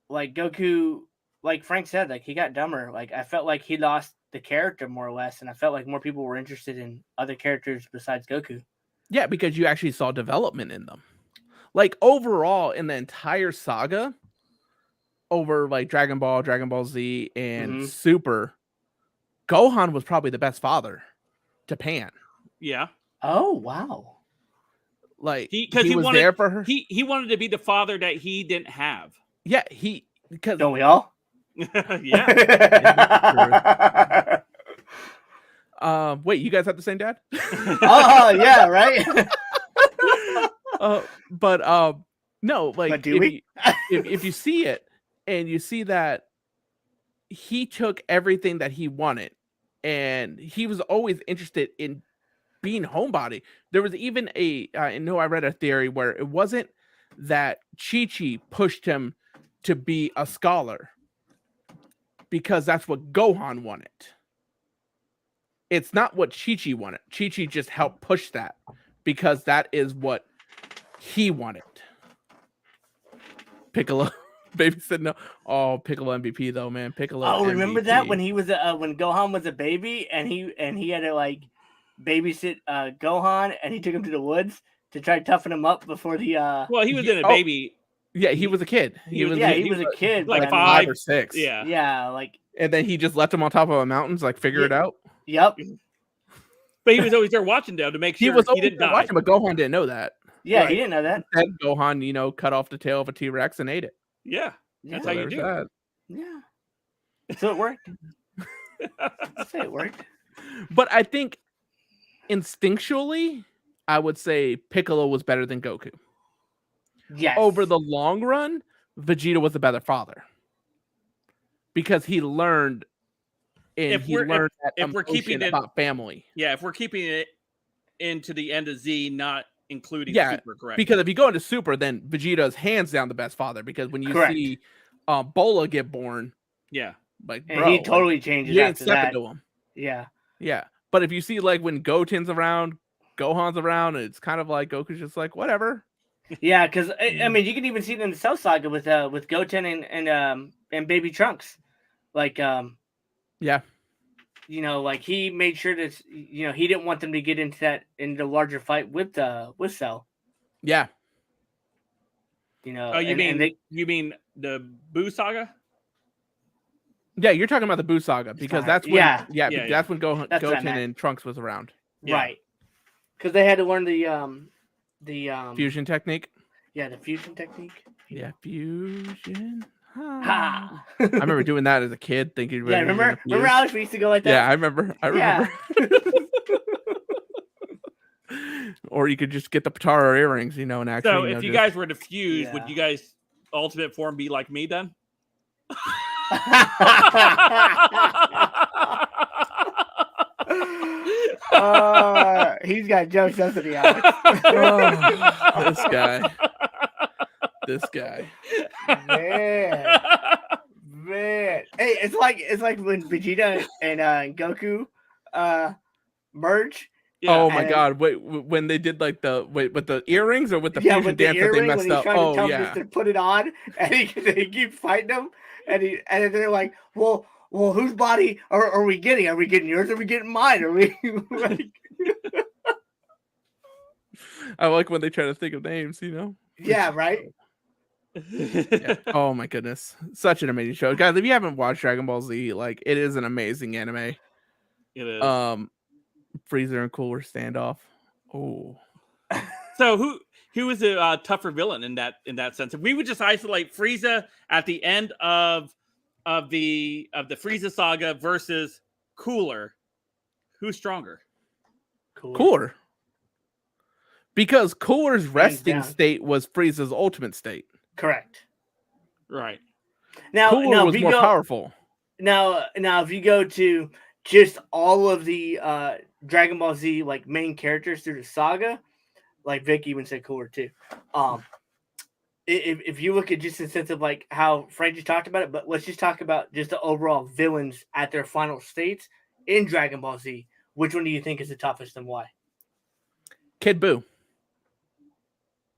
like Goku, like Frank said, like he got dumber. Like I felt like he lost the character more or less, and I felt like more people were interested in other characters besides Goku. Yeah, because you actually saw development in them. Like overall, in the entire saga, over like Dragon Ball, Dragon Ball Z, and Super, Gohan was probably the best father to Pan. Yeah. Oh wow. Like he was wanted, there for her. He wanted to be the father that he didn't have. Yeah, because don't we all? Yeah. Wait, you guys have the same dad? Oh yeah, right. But no, like but do we? if you see it and you see that he took everything that he wanted, and he was always interested in being homebody. There was even I know I read a theory where it wasn't that Chi-Chi pushed him to be a scholar because that's what Gohan wanted. It's not what Chi-Chi wanted. Chi-Chi just helped push that because that is what he wanted. Piccolo, baby said no. Oh, Piccolo MVP though, man. Piccolo. Oh, remember that MVP. when he was when Gohan was a baby and he had to like babysit Gohan, and he took him to the woods to try to toughen him up before the Well, he was in a baby. Yeah, he was a kid. He was a kid, like but 5 or 6. Yeah, like, and then he just left him on top of a mountain, like figure it out. Yep. But he was always there watching though to make sure he didn't die. Watching, but Gohan didn't know that. Yeah, Right. he didn't know that. Then Gohan, cut off the tail of a T-Rex and ate it. Yeah, that's Yeah. how you do it. Yeah. So it worked. I'd say it worked. But I think instinctually, I would say Piccolo was better than Goku. Yes. Over the long run, Vegeta was the better father because he learned, and If we're keeping it about family. Yeah, if we're keeping it into the end of Z, not including Super, correct? Because if you go into Super, then Vegeta is hands down the best father. Because when you see Bola get born, like and bro, he totally changes. You ain't after stepping that. to him. Yeah. But if you see like when Goten's around, Gohan's around, it's kind of like Goku's just like whatever. Yeah, because I mean, you can even see it in the Cell Saga with Goten and Baby Trunks, like like he made sure that he didn't want them to get into the larger fight with Cell. Yeah. Oh, you mean the Buu Saga? Yeah, you're talking about the Buu Saga because that's when that's when Goten and Trunks was around. Right. Because they had to learn the fusion technique. Yeah, the fusion technique. Yeah, fusion. Ha! I remember doing that as a kid, thinking. Yeah, remember Alex? We used to go like that. Yeah, I remember. Or you could just get the Patara earrings, and actually. So, if you guys were to fuse, would you guys ultimate form be like me then? He's got jokes, doesn't he, Alex? This guy. Man. Hey, it's like when Vegeta and Goku merge. Yeah, oh my God! Wait, when they did like with the earrings or with the fusion dance that they messed up? Oh yeah, to put it on, and they keep fighting him, and they're like, well, whose body are we getting? Are we getting yours? Or are we getting mine? Are we? Like... I like when they try to think of names. Yeah, right. Yeah. Oh my goodness, such an amazing show, guys! If you haven't watched Dragon Ball Z, like it is an amazing anime. It is. Freezer and Cooler standoff. Oh, so who is a tougher villain in that sense? If we would just isolate Frieza at the end of the Frieza saga versus Cooler, who's stronger? Cooler. Because Cooler's resting state was Frieza's ultimate state. Correct. Right. Now Cooler was more powerful. Now if you go to just all of the Dragon Ball Z like main characters through the saga, like Vic even said Cooler too. If you look at just the sense of like how Frank just talked about it, but let's just talk about just the overall villains at their final states in Dragon Ball Z. Which one do you think is the toughest and why? Kid Buu.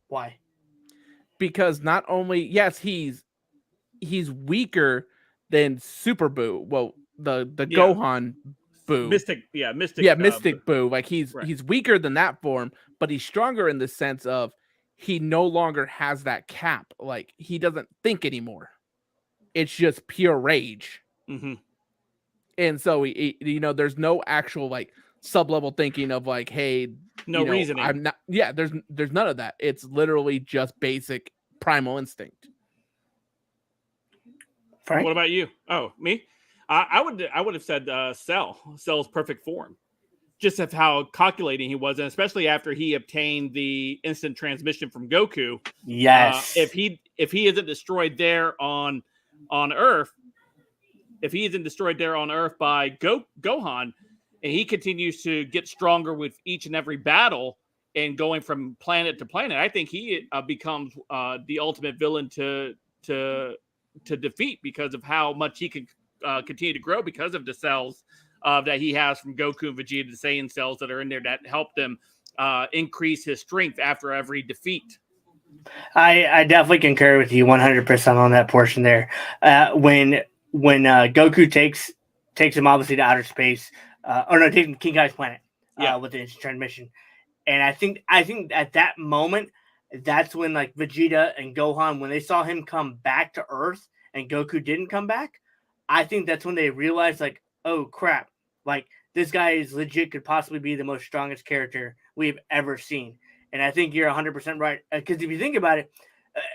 Why? Because not only, yes, he's he's weaker than Super Boo. Well, the Yeah. Gohan Boo. Mystic Boo. Like he's weaker than that form, but he's stronger in the sense of he no longer has that cap. Like he doesn't think anymore. It's just pure rage. Mm-hmm. And so there's no actual like sub-level thinking of like, hey, reasoning. I'm not. Yeah, there's none of that. It's literally just basic primal instinct. Frank? What about you? Oh, me? I would have said Cell's perfect form, just of how calculating he was, and especially after he obtained the instant transmission from Goku. Yes. If he isn't destroyed there on Earth, by Gohan, and he continues to get stronger with each and every battle and going from planet to planet, I think he becomes the ultimate villain to defeat because of how much he can continue to grow because of the cells that he has from Goku and Vegeta, the Saiyan cells that are in there that help them increase his strength after every defeat. I definitely concur with you 100% on that portion there. When Goku takes him obviously to outer space, takes him to King Kai's planet with the instant transmission, and I think at that moment, that's when like Vegeta and Gohan, when they saw him come back to Earth and Goku didn't come back, I think that's when they realized like, oh crap, like this guy is legit, could possibly be the most strongest character we've ever seen. And I think you're 100% right. Because if you think about it,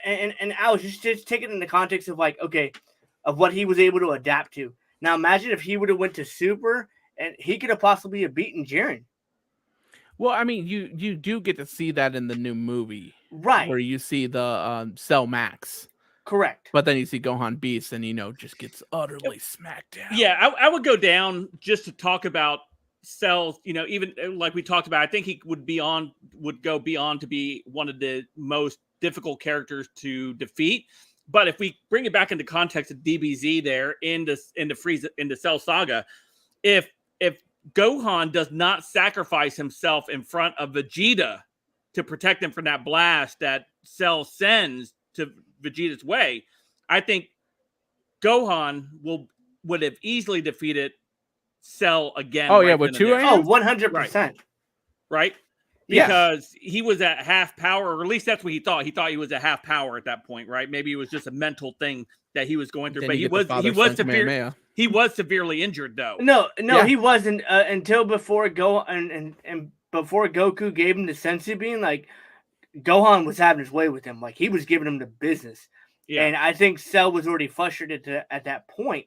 and I was just take it in the context of like, okay, of what he was able to adapt to. Now imagine if he would have went to Super and he could have possibly beaten Jiren. Well, I mean, you do get to see that in the new movie. Right. Where you see the Cell Max. Correct. But then you see Gohan Beast and, just gets utterly smacked down. Yeah, I would go down just to talk about Cell, even like we talked about, I think he would go beyond to be one of the most difficult characters to defeat. But if we bring it back into context of DBZ there in the Cell Saga, if Gohan does not sacrifice himself in front of Vegeta to protect him from that blast that Cell sends to Vegeta's way, I think Gohan would have easily defeated Cell again. Oh, yeah, with 2 hands? 100%. Right? Because he was at half power, or at least that's what he thought. He thought he was at half power at that point, right? Maybe it was just a mental thing that he was going through. But he was severely injured, though. No, he wasn't until before and before Goku gave him the sensu bean. Like Gohan was having his way with him. Like he was giving him the business. Yeah. And I think Cell was already frustrated at that point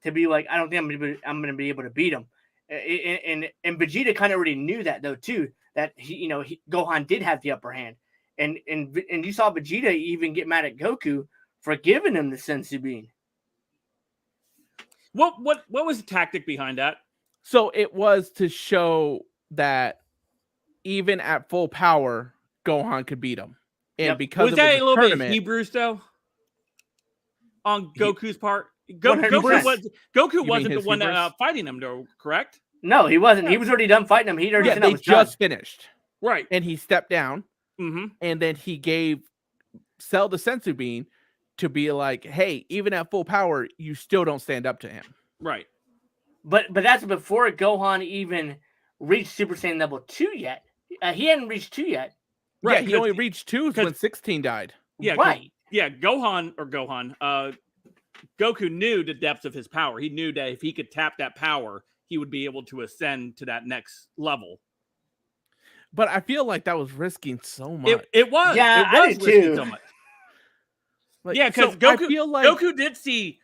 to be like, I don't think I'm going to be able to beat him. And Vegeta kind of already knew that though too, that Gohan did have the upper hand. And you saw Vegeta even get mad at Goku for giving him the sensu bean. What was the tactic behind that? So it was to show that even at full power, Gohan could beat him. And because was that a little bit Hebrews though? On Goku's part? Goku wasn't the one fighting him though, correct? No, he wasn't. He was already done fighting him. He already said they was just done. Finished. Right. And he stepped down. Mm-hmm. And then he gave Cell the sensu bean to be like, hey, even at full power, you still don't stand up to him. Right. But that's before Gohan even reached Super Saiyan level 2 yet. He hadn't reached 2 yet. Right. Yeah, he only reached 2 when 16 died. Yeah. Right. Yeah. Goku knew the depths of his power. He knew that if he could tap that power, he would be able to ascend to that next level. But I feel like that was risking so much. It was. Yeah, it was I did risking too. so much. Like, yeah, because so Goku did see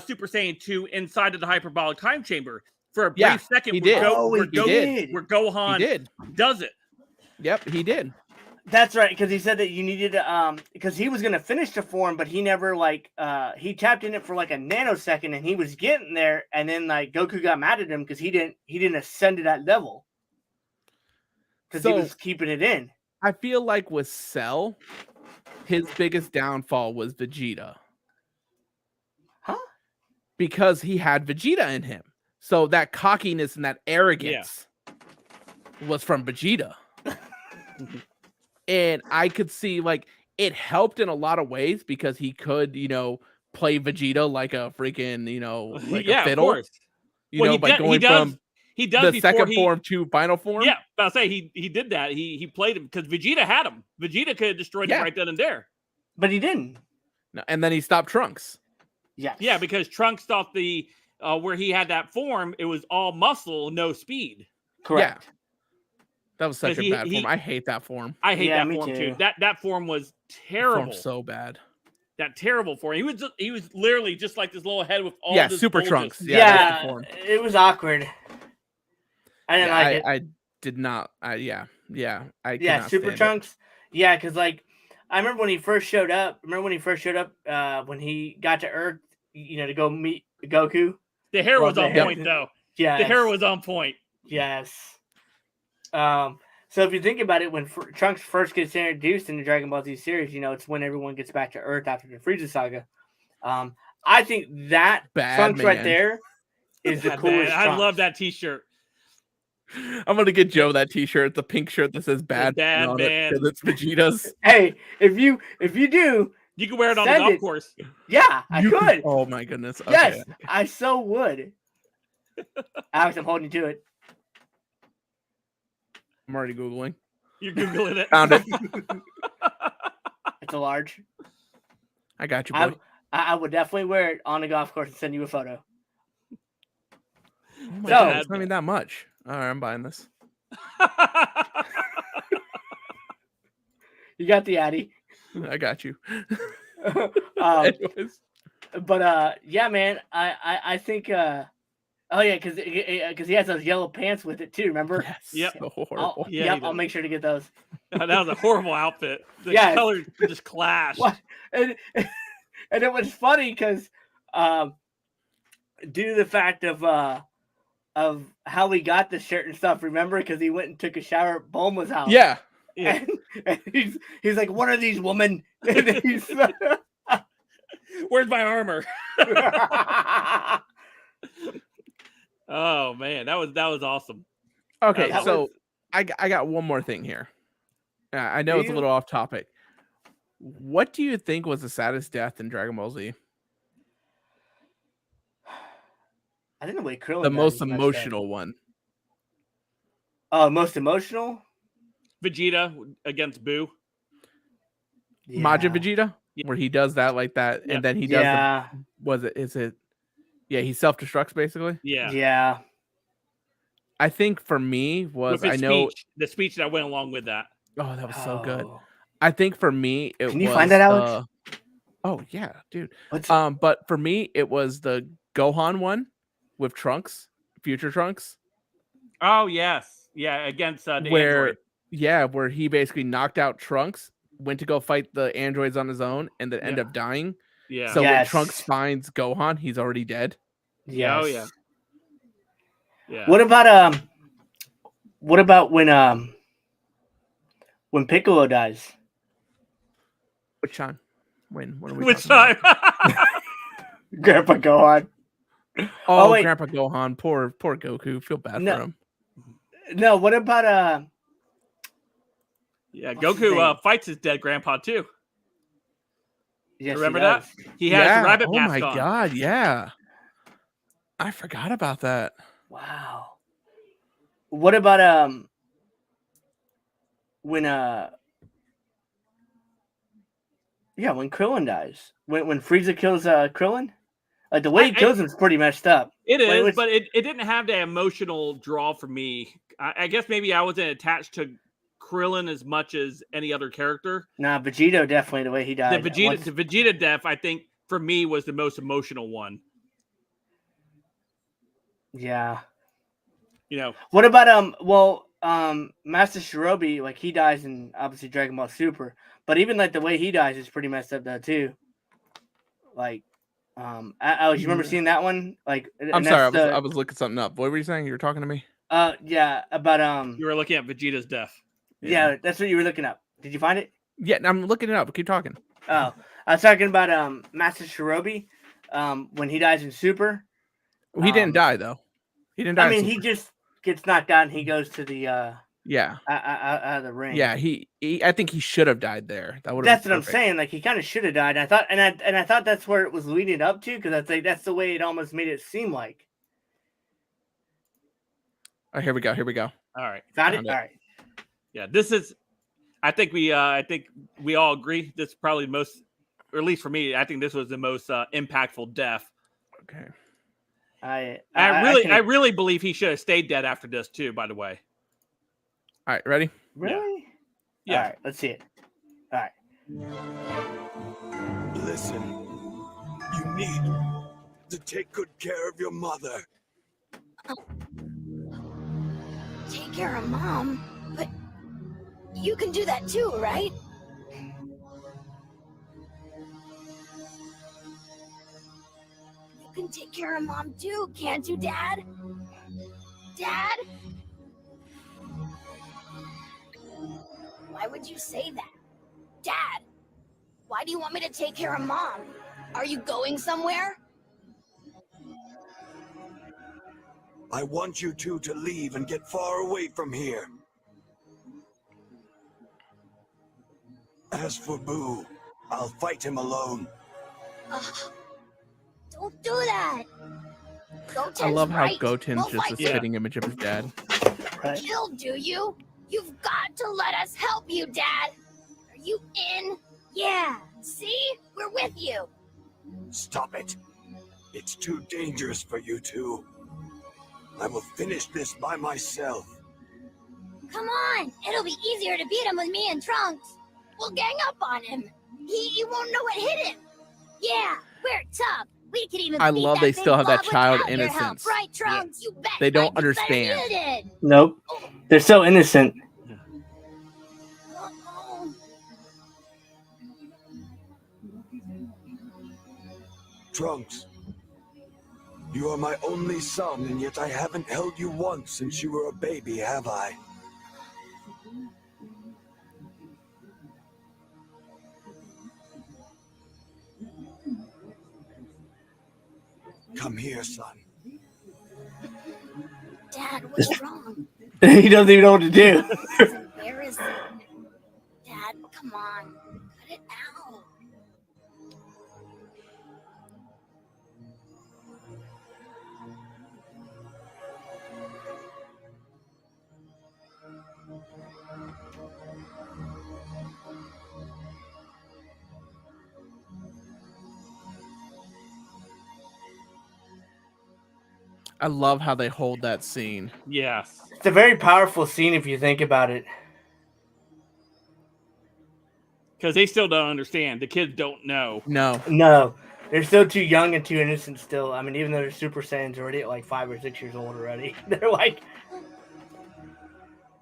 Super Saiyan 2 inside of the hyperbolic time chamber for a brief second. He did. Where Gohan does it. Yep, he did. That's right, because he said that you needed to, because he was going to finish the form, but he never, he tapped in it for, a nanosecond, and he was getting there, and then, Goku got mad at him because he didn't ascend to that level. Because he was keeping it in. I feel like with Cell, his biggest downfall was Vegeta. Huh? Because he had Vegeta in him. So that cockiness and that arrogance was from Vegeta. And I could see it helped in a lot of ways because he could, play Vegeta like a freaking, like yeah, a fiddle. of course. By going from he does the before second form to final form. Yeah, but I'll say he did that. He played him because Vegeta had him. Vegeta could have destroyed him right then and there. But he didn't. No, and then he stopped Trunks. Yes. Yeah, because Trunks thought the where he had that form, it was all muscle, no speed. Correct. Yeah. That was such a bad form. I hate that form. I hate that form too. That form was terrible. Form's so bad. That terrible form. He was literally just like this little head with all this Super bulges. Trunks. Yeah, it was awkward. I didn't like it. I did not. Super Trunks. Yeah, because like I remember when he first showed up. When he got to Earth, to go meet Goku. The hair was on point though. Yeah, the hair was on point. Yes. So if you think about it, when Trunks first gets introduced in the Dragon Ball Z series, it's when everyone gets back to Earth after the Frieza saga. I think that Trunks right there is the coolest. I love that T-shirt. I'm gonna get Joe that T-shirt, the pink shirt that says "Bad Man" because it's Vegeta's. Hey, if you do, you can wear it on the golf course. Yeah, I could. Oh my goodness! Okay. Yes, I so would. Alex, I'm holding you to it. I'm already Googling. You're Googling it. Found it. It's a large. I got you, boy. I would definitely wear it on the golf course and send you a photo. Oh my God, it's not even that much. All right, I'm buying this. You got the Addy. I got you. Anyways. But yeah, man, I think oh yeah, because he has those yellow pants with it too. Remember? Yes. Yep. So horrible. I'll make sure to get those. That was a horrible outfit. The colors just clash. And it was funny because due to the fact of how he got the shirt and stuff. Remember? Because he went and took a shower at Bulma's house. Yeah. And he's like, "What are these women?" And he's, where's my armor? Oh man, that was awesome. Okay, I got one more thing here. I know it's a little off topic. What do you think was the saddest death in Dragon Ball Z? I think the way Krillin. The most emotional one. Oh, most emotional? Vegeta against Boo. Yeah. Majin Vegeta, where he does that like that, and then he does. He self-destructs basically. Yeah. I think for me was the speech that went along with that. Oh, that was so good. I think for me it was. Can you find that, Alex? Oh yeah, dude. But for me it was the Gohan one with Trunks, Future Trunks. Oh yes, yeah, against the android. Where he basically knocked out Trunks, went to go fight the androids on his own, and then end up dying. Yeah. So when Trunks finds Gohan, he's already dead. Yes. Oh yeah. Yeah. What about when Piccolo dies? Which time? When are we? Which time? Grandpa Gohan. Oh, wait. Grandpa Gohan. Poor Goku. Feel bad for him. No, what about Yeah, Goku fights his dead grandpa too. Yes, remember that? He has rabbit mask on. Oh my God, yeah. I forgot about that. Wow. What about when Krillin dies? When Frieza kills Krillin? Like the way he kills him is pretty messed up. It is, but it didn't have the emotional draw for me. I guess maybe I wasn't attached to Krillin as much as any other character. Nah, Vegeta definitely the way he died. The Vegeta death, I think, for me was the most emotional one. Yeah. What about Master Shirobí, like he dies in obviously Dragon Ball Super, but even like the way he dies is pretty messed up though too. Like Alex, you remember seeing that one? Like I'm sorry, I was looking something up. What were you saying? You were talking to me? Yeah, about you were looking at Vegeta's death. Yeah, that's what you were looking up. Did you find it? Yeah, I'm looking it up. Keep talking. Oh, I was talking about Master Shirobí, when he dies in Super. He didn't die though. He didn't die. I mean, he just gets knocked out and he goes to the Yeah. out of the ring. Yeah, I think he should have died there. That would. That's what I'm saying. Like he kind of should have died. I thought, and I thought that's where it was leading up to, because that's the way it almost made it seem like. Oh, here we go. All right, got it. All right. Yeah, this is. I think we all agree. This is probably the most, or at least for me, I think this was the most impactful death. Okay. I really believe he should have stayed dead after this too. By the way. All right, ready? Really? Yeah. All right, let's see it. All right. Listen, you need to take good care of your mother. Take care of Mom? But you can do that too, right? You can take care of Mom too, can't you, Dad? Dad? Why would you say that? Dad, why do you want me to take care of Mom? Are you going somewhere? I want you two to leave and get far away from here. As for Boo, I'll fight him alone. Don't do that. Goten's I love how right. Goten's We'll just a fight spitting image of his dad. Right. Kill, do you? You've got to let us help you, Dad. Are you in? Yeah. See? We're with you. Stop it. It's too dangerous for you two. I will finish this by myself. Come on. It'll be easier to beat him with me and Trunks. We'll gang up on him. He won't know what hit him. Yeah, we're tough. We could even I beat love that they big still have that blob child without your help, innocence. right, Trunks? You bet. They don't I'd be better than understand. you did. Nope. They're so innocent. Uh-oh. Trunks, you are my only son, and yet I haven't held you once since you were a baby, have I? Come here, son. Dad, what's wrong? He doesn't even know what to do. It's embarrassing. Dad, come on. Cut it out. I love how they hold that scene. Yes. It's a very powerful scene if you think about it. Because they still don't understand. The kids don't know. No, they're still too young and too innocent still. I mean, even though they're Super Saiyans already at like 5 or 6 years old already. They're like,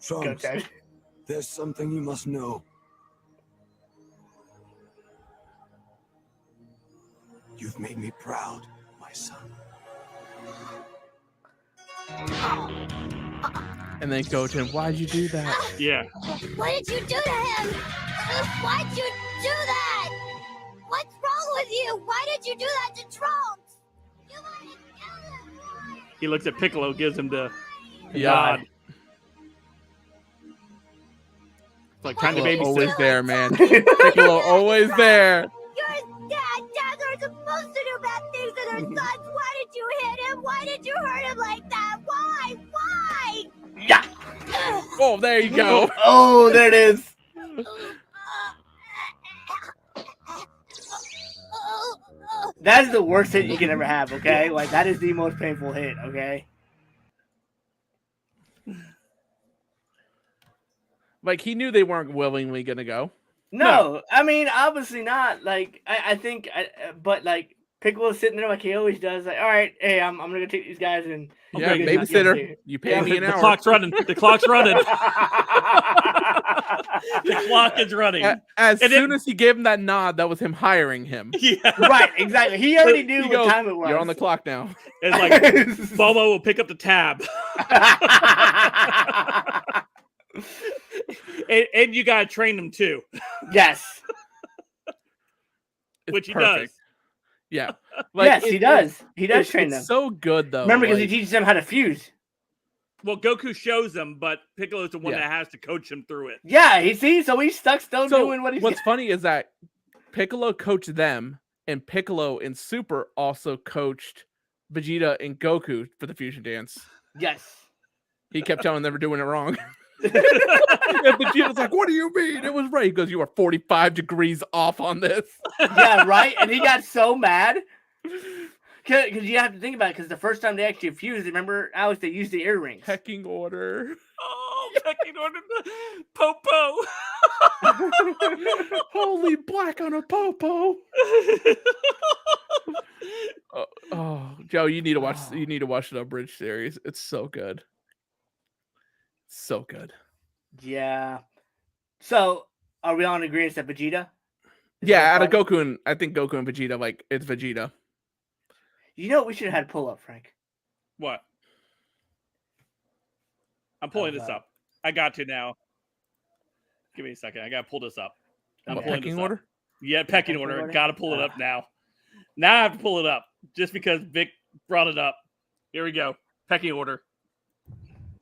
Trunks, okay. there's something you must know. You've made me proud, my son. And then Goten, why'd you do that? Yeah. What did you do to him? Why'd you do that? What's wrong with you? Why did you do that to Trunks? You wanted to kill him. Why? He looks at Piccolo, gives him the Yeah. nod. It's like trying to Piccolo babysit. always there, man. Piccolo always there. Your dads are supposed to do bad things to their sons. Why did you hit him? Why did you hurt him like that? Why? Why? Yeah. Oh, there you go. Oh, there it is. That is the worst hit you can ever have, okay? Like, that is the most painful hit, okay? Like, he knew they weren't willingly going to go. No, I mean, obviously not. Like, I think, but like, Piccolo's sitting there like he always does. Like, all right, hey, I'm gonna go take these guys and Yeah, get babysitter. You pay me an The hour. clock's running. The clock's running. The clock is running. As And soon then- as he gave him that nod, that was him hiring him. Yeah. Right, exactly. He already knew He what goes, time it was. You're on the clock now. It's like Momo will pick up the tab. and you gotta train them too, Yes. It's which he perfect. does. Yeah. Yes, he does. He does train it's them. so good though. Remember, because he like- teaches them how to fuse. Well, Goku shows him, but Piccolo's the one Yeah. that has to coach him through it. Yeah, so he's stuck still doing what he's what's funny is that Piccolo coached them, and Piccolo in Super also coached Vegeta and Goku for the fusion dance. Yes. He kept telling them they were doing it wrong. And Vegeta's like, what do you mean? It was right. He goes, you are 45 degrees off on this. Yeah, right? And he got so mad. Because you have to think about it, because the first time they actually fused, remember, Alex, they used the earrings. Pecking order. Oh, pecking order. Popo. Holy black on a popo. Joe, you need to watch the Abridged series. It's so good. So good. Yeah. So, are we all in agreement that Vegeta? Yeah, out of Goku and I think Goku and Vegeta, like it's Vegeta. You know what we should have had pull up, Frank? What? I'm pulling this up. I got to now. Give me a second. I got to pull this up. I'm pulling pecking this order? Up. Yeah, pecking order. Got to pull it up now. Now I have to pull it up just because Vic brought it up. Here we go. Pecking order.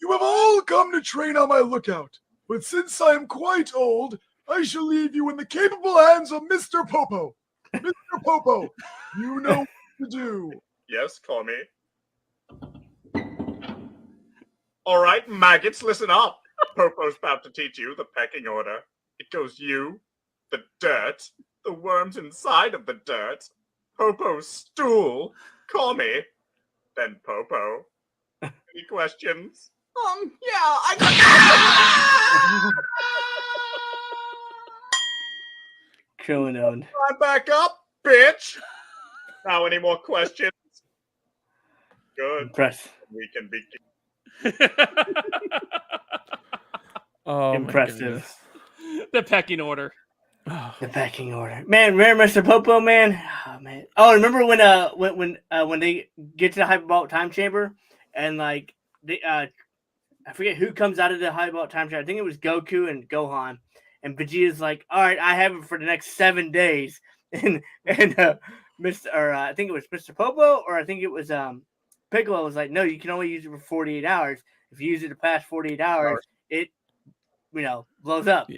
You have all come to train on my lookout, but since I am quite old, I shall leave you in the capable hands of Mr. Popo. Mr. Popo, you know what to do. Yes, call me. All right, maggots, listen up. Popo's about to teach you the pecking order. It goes you, the dirt, the worms inside of the dirt, Popo's stool, call me, then Popo. Any questions? Yeah, I got Killing owned. I'm back up, bitch. Now, any more questions? Good. Impressive. We can begin. Oh, impressive. The pecking order. The pecking order. Man, remember Mr. Popo, man? Oh, man. Oh, remember when they get to the hyperbolic time chamber and like they I forget who comes out of the hyperbolic time chamber. I think it was Goku and Gohan. And Vegeta's like, all right, I have it for the next 7 days. And I think it was Mr. Popo, or I think it was Piccolo was like, no, you can only use it for 48 hours. If you use it to past 48 hours, it blows up. Yeah.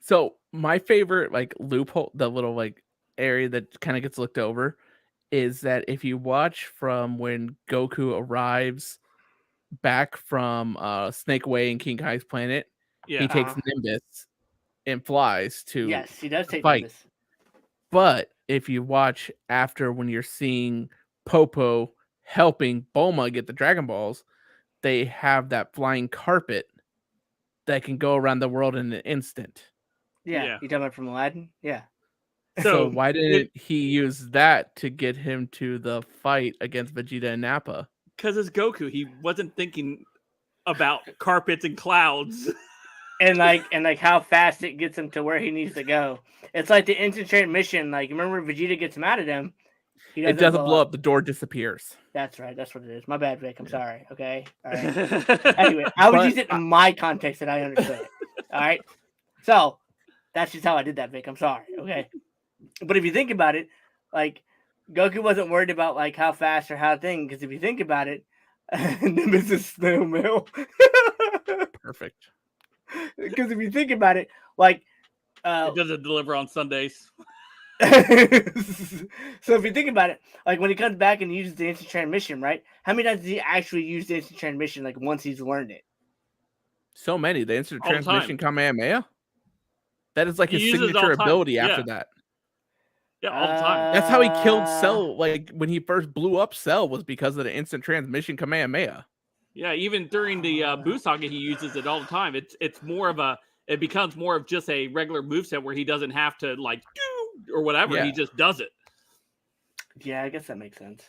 So my favorite like loophole, the little like area that kind of gets looked over, is that if you watch from when Goku arrives back from Snake Way and King Kai's planet, he takes Nimbus and flies to yes, he does take fight. Nimbus. But if you watch after when you're seeing Popo helping Bulma get the Dragon Balls, they have that flying carpet that can go around the world in an instant. Yeah. You talking about from Aladdin? Yeah. So why didn't he use that to get him to the fight against Vegeta and Nappa? Because it's Goku. He wasn't thinking about carpets and clouds. And like how fast it gets him to where he needs to go. It's like the instant transmission. Like, remember Vegeta gets mad at him. It doesn't blow up. The door disappears. That's right. That's what it is. My bad, Vic. I'm sorry. Okay. All right. Anyway, I would use it in my context that I understood. All right. So that's just how I did that, Vic. I'm sorry. Okay. But if you think about it, like Goku wasn't worried about like how fast or how thing, because if you think about it, Nimbus is snail mail. Perfect. Because if you think about it, like it doesn't deliver on Sundays. So if you think about it, like when he comes back and uses the instant transmission, right? How many times does he actually use the instant transmission? Like once he's learned it. So many. The instant All the transmission time. Kamehameha. That is like He his uses it all signature the time. ability Yeah. after that. Yeah, all the time. That's how he killed Cell. Like when he first blew up Cell was because of the instant transmission Kamehameha. Yeah, even during the Buu saga, he uses it all the time. It's more of it becomes more of just a regular moveset where he doesn't have to like do or whatever. Yeah. He just does it. Yeah, I guess that makes sense.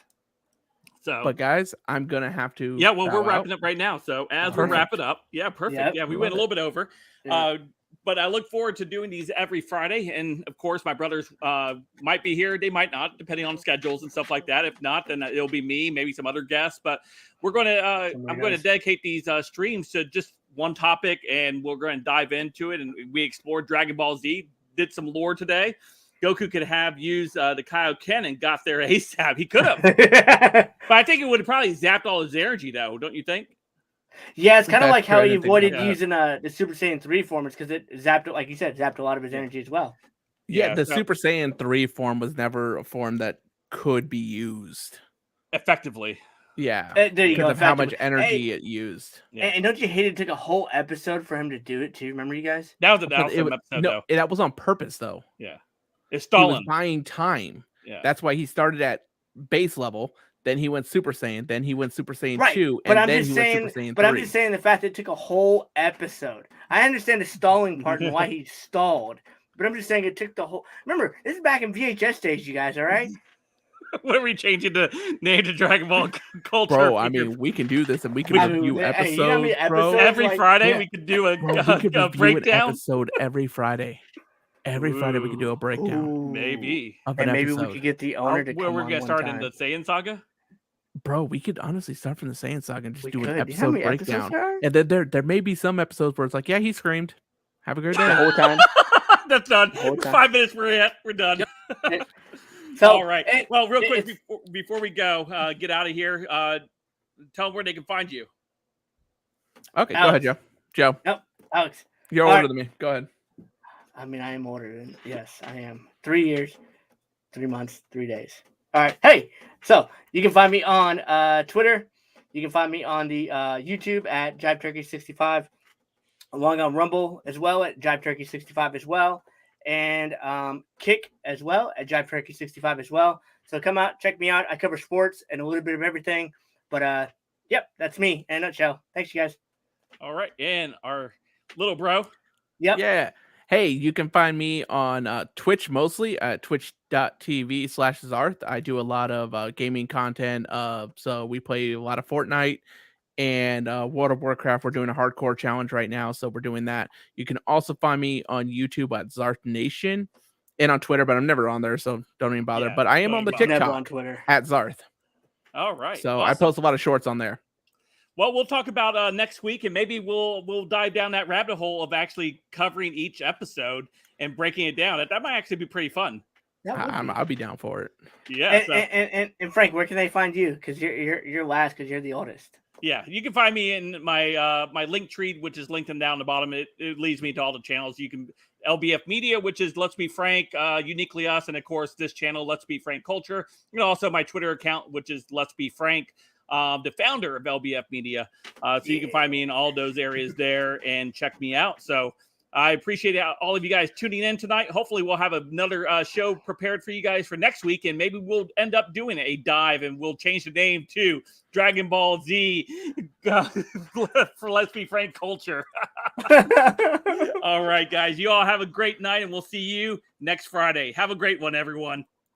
So, But guys, I'm gonna have to. yeah, well, we're bow wrapping out. up right now. So as we Perfect. wrap it up, yeah, perfect. Yep, Yeah, we love went a it. little bit over. Yeah. But I look forward to doing these every Friday. And of course, my brothers might be here. They might not, depending on schedules and stuff like that. If not, then it'll be me, maybe some other guests. But we're going to, I'm going to dedicate these streams to just one topic, and we're going to dive into it. And we explored Dragon Ball Z, did some lore today. Goku could have used the Kaioken and got there ASAP. He could have. But I think it would have probably zapped all his energy, though. Don't you think? Yeah, it's kind of That's like how true, I he didn't think avoided about that. using the Super Saiyan 3 form. It's because it zapped, like you said, zapped a lot of his energy as well. Yeah, the so- Super Saiyan 3 form was never a form that could be used. Effectively. Yeah, There you because go. of how much effectively. energy it used. Yeah. And don't you hate it took a whole episode for him to do it too? Remember, you guys? That was an But awesome episode, though. that was on purpose, though. Yeah. It's He was stalling. buying time. Yeah. That's why he started at base level. Then he went Super Saiyan. Then he went Super Saiyan Right, 2. but And I'm then just he saying. went Super Saiyan But 3. I'm just saying the fact that it took a whole episode. I understand the stalling part and why he stalled, but I'm just saying it took the whole. Remember, this is back in VHS days, you guys. All right. What are we changing the name to Dragon Ball Culture? Bro, I mean, we can do this and we can I mean, review hey, episodes, you know how many bro. episodes? every like- Friday yeah. we could do a, Bro, we could a review breakdown. an episode every Friday. Every Friday we could do a breakdown Ooh. Maybe. of an And maybe episode. we could get the owner to Where come we're on gonna one start time. in the Saiyan saga. Bro, we could honestly start from the Saiyan saga and just We do could. an You know how episode many episodes breakdown. there are? And then there may be some episodes where it's like, yeah, he screamed. Have a great The day. whole time. That's done. Whole time. 5 minutes we're done. So, All right. and- Well, real quick it's- before we go, get out of here. Tell them where they can find you. Okay, go ahead, Joe. Joe, Alex, you're All older right. than me. Go ahead. I mean, I am older than yes, I am. 3 years, 3 months, 3 days. All right. Hey, so you can find me on Twitter. You can find me on the YouTube at JiveTurkey65, along on Rumble as well at JiveTurkey65 as well, and Kick as well at JiveTurkey65 as well. So come out, check me out. I cover sports and a little bit of everything. But yep, that's me in a nutshell. Thanks, you guys. All right. And our little bro. Yep. Yeah. Hey, you can find me on Twitch mostly at twitch.tv/Zarth. I do a lot of gaming content. So we play a lot of Fortnite and World of Warcraft. We're doing a hardcore challenge right now. So we're doing that. You can also find me on YouTube at Zarth Nation and on Twitter, but I'm never on there. So don't even bother. Yeah, But I am don't on the even bother. Never on TikTok Twitter. at Zarth. All right. So I awesome. post a lot of shorts on there. Well, we'll talk about next week, and maybe we'll dive down that rabbit hole of actually covering each episode and breaking it down. That might actually be pretty fun. That would be. I'll be down for it. Yeah. And, so- and Frank, where can they find you? Because you're last because you're the oldest. Yeah, you can find me in my my link tree, which is linked down the bottom. It leads me to all the channels. You can LBF Media, which is Let's Be Frank, Uniquely Us, and of course this channel, Let's Be Frank Culture. And also my Twitter account, which is Let's Be Frank, the founder of LBF Media. So you can find me in all those areas there and check me out. So I appreciate all of you guys tuning in tonight. Hopefully we'll have another show prepared for you guys for next week, and maybe we'll end up doing a dive, and we'll change the name to Dragon Ball Z for Let's Be Frank Culture. All right, guys. You all have a great night, and we'll see you next Friday. Have a great one, everyone.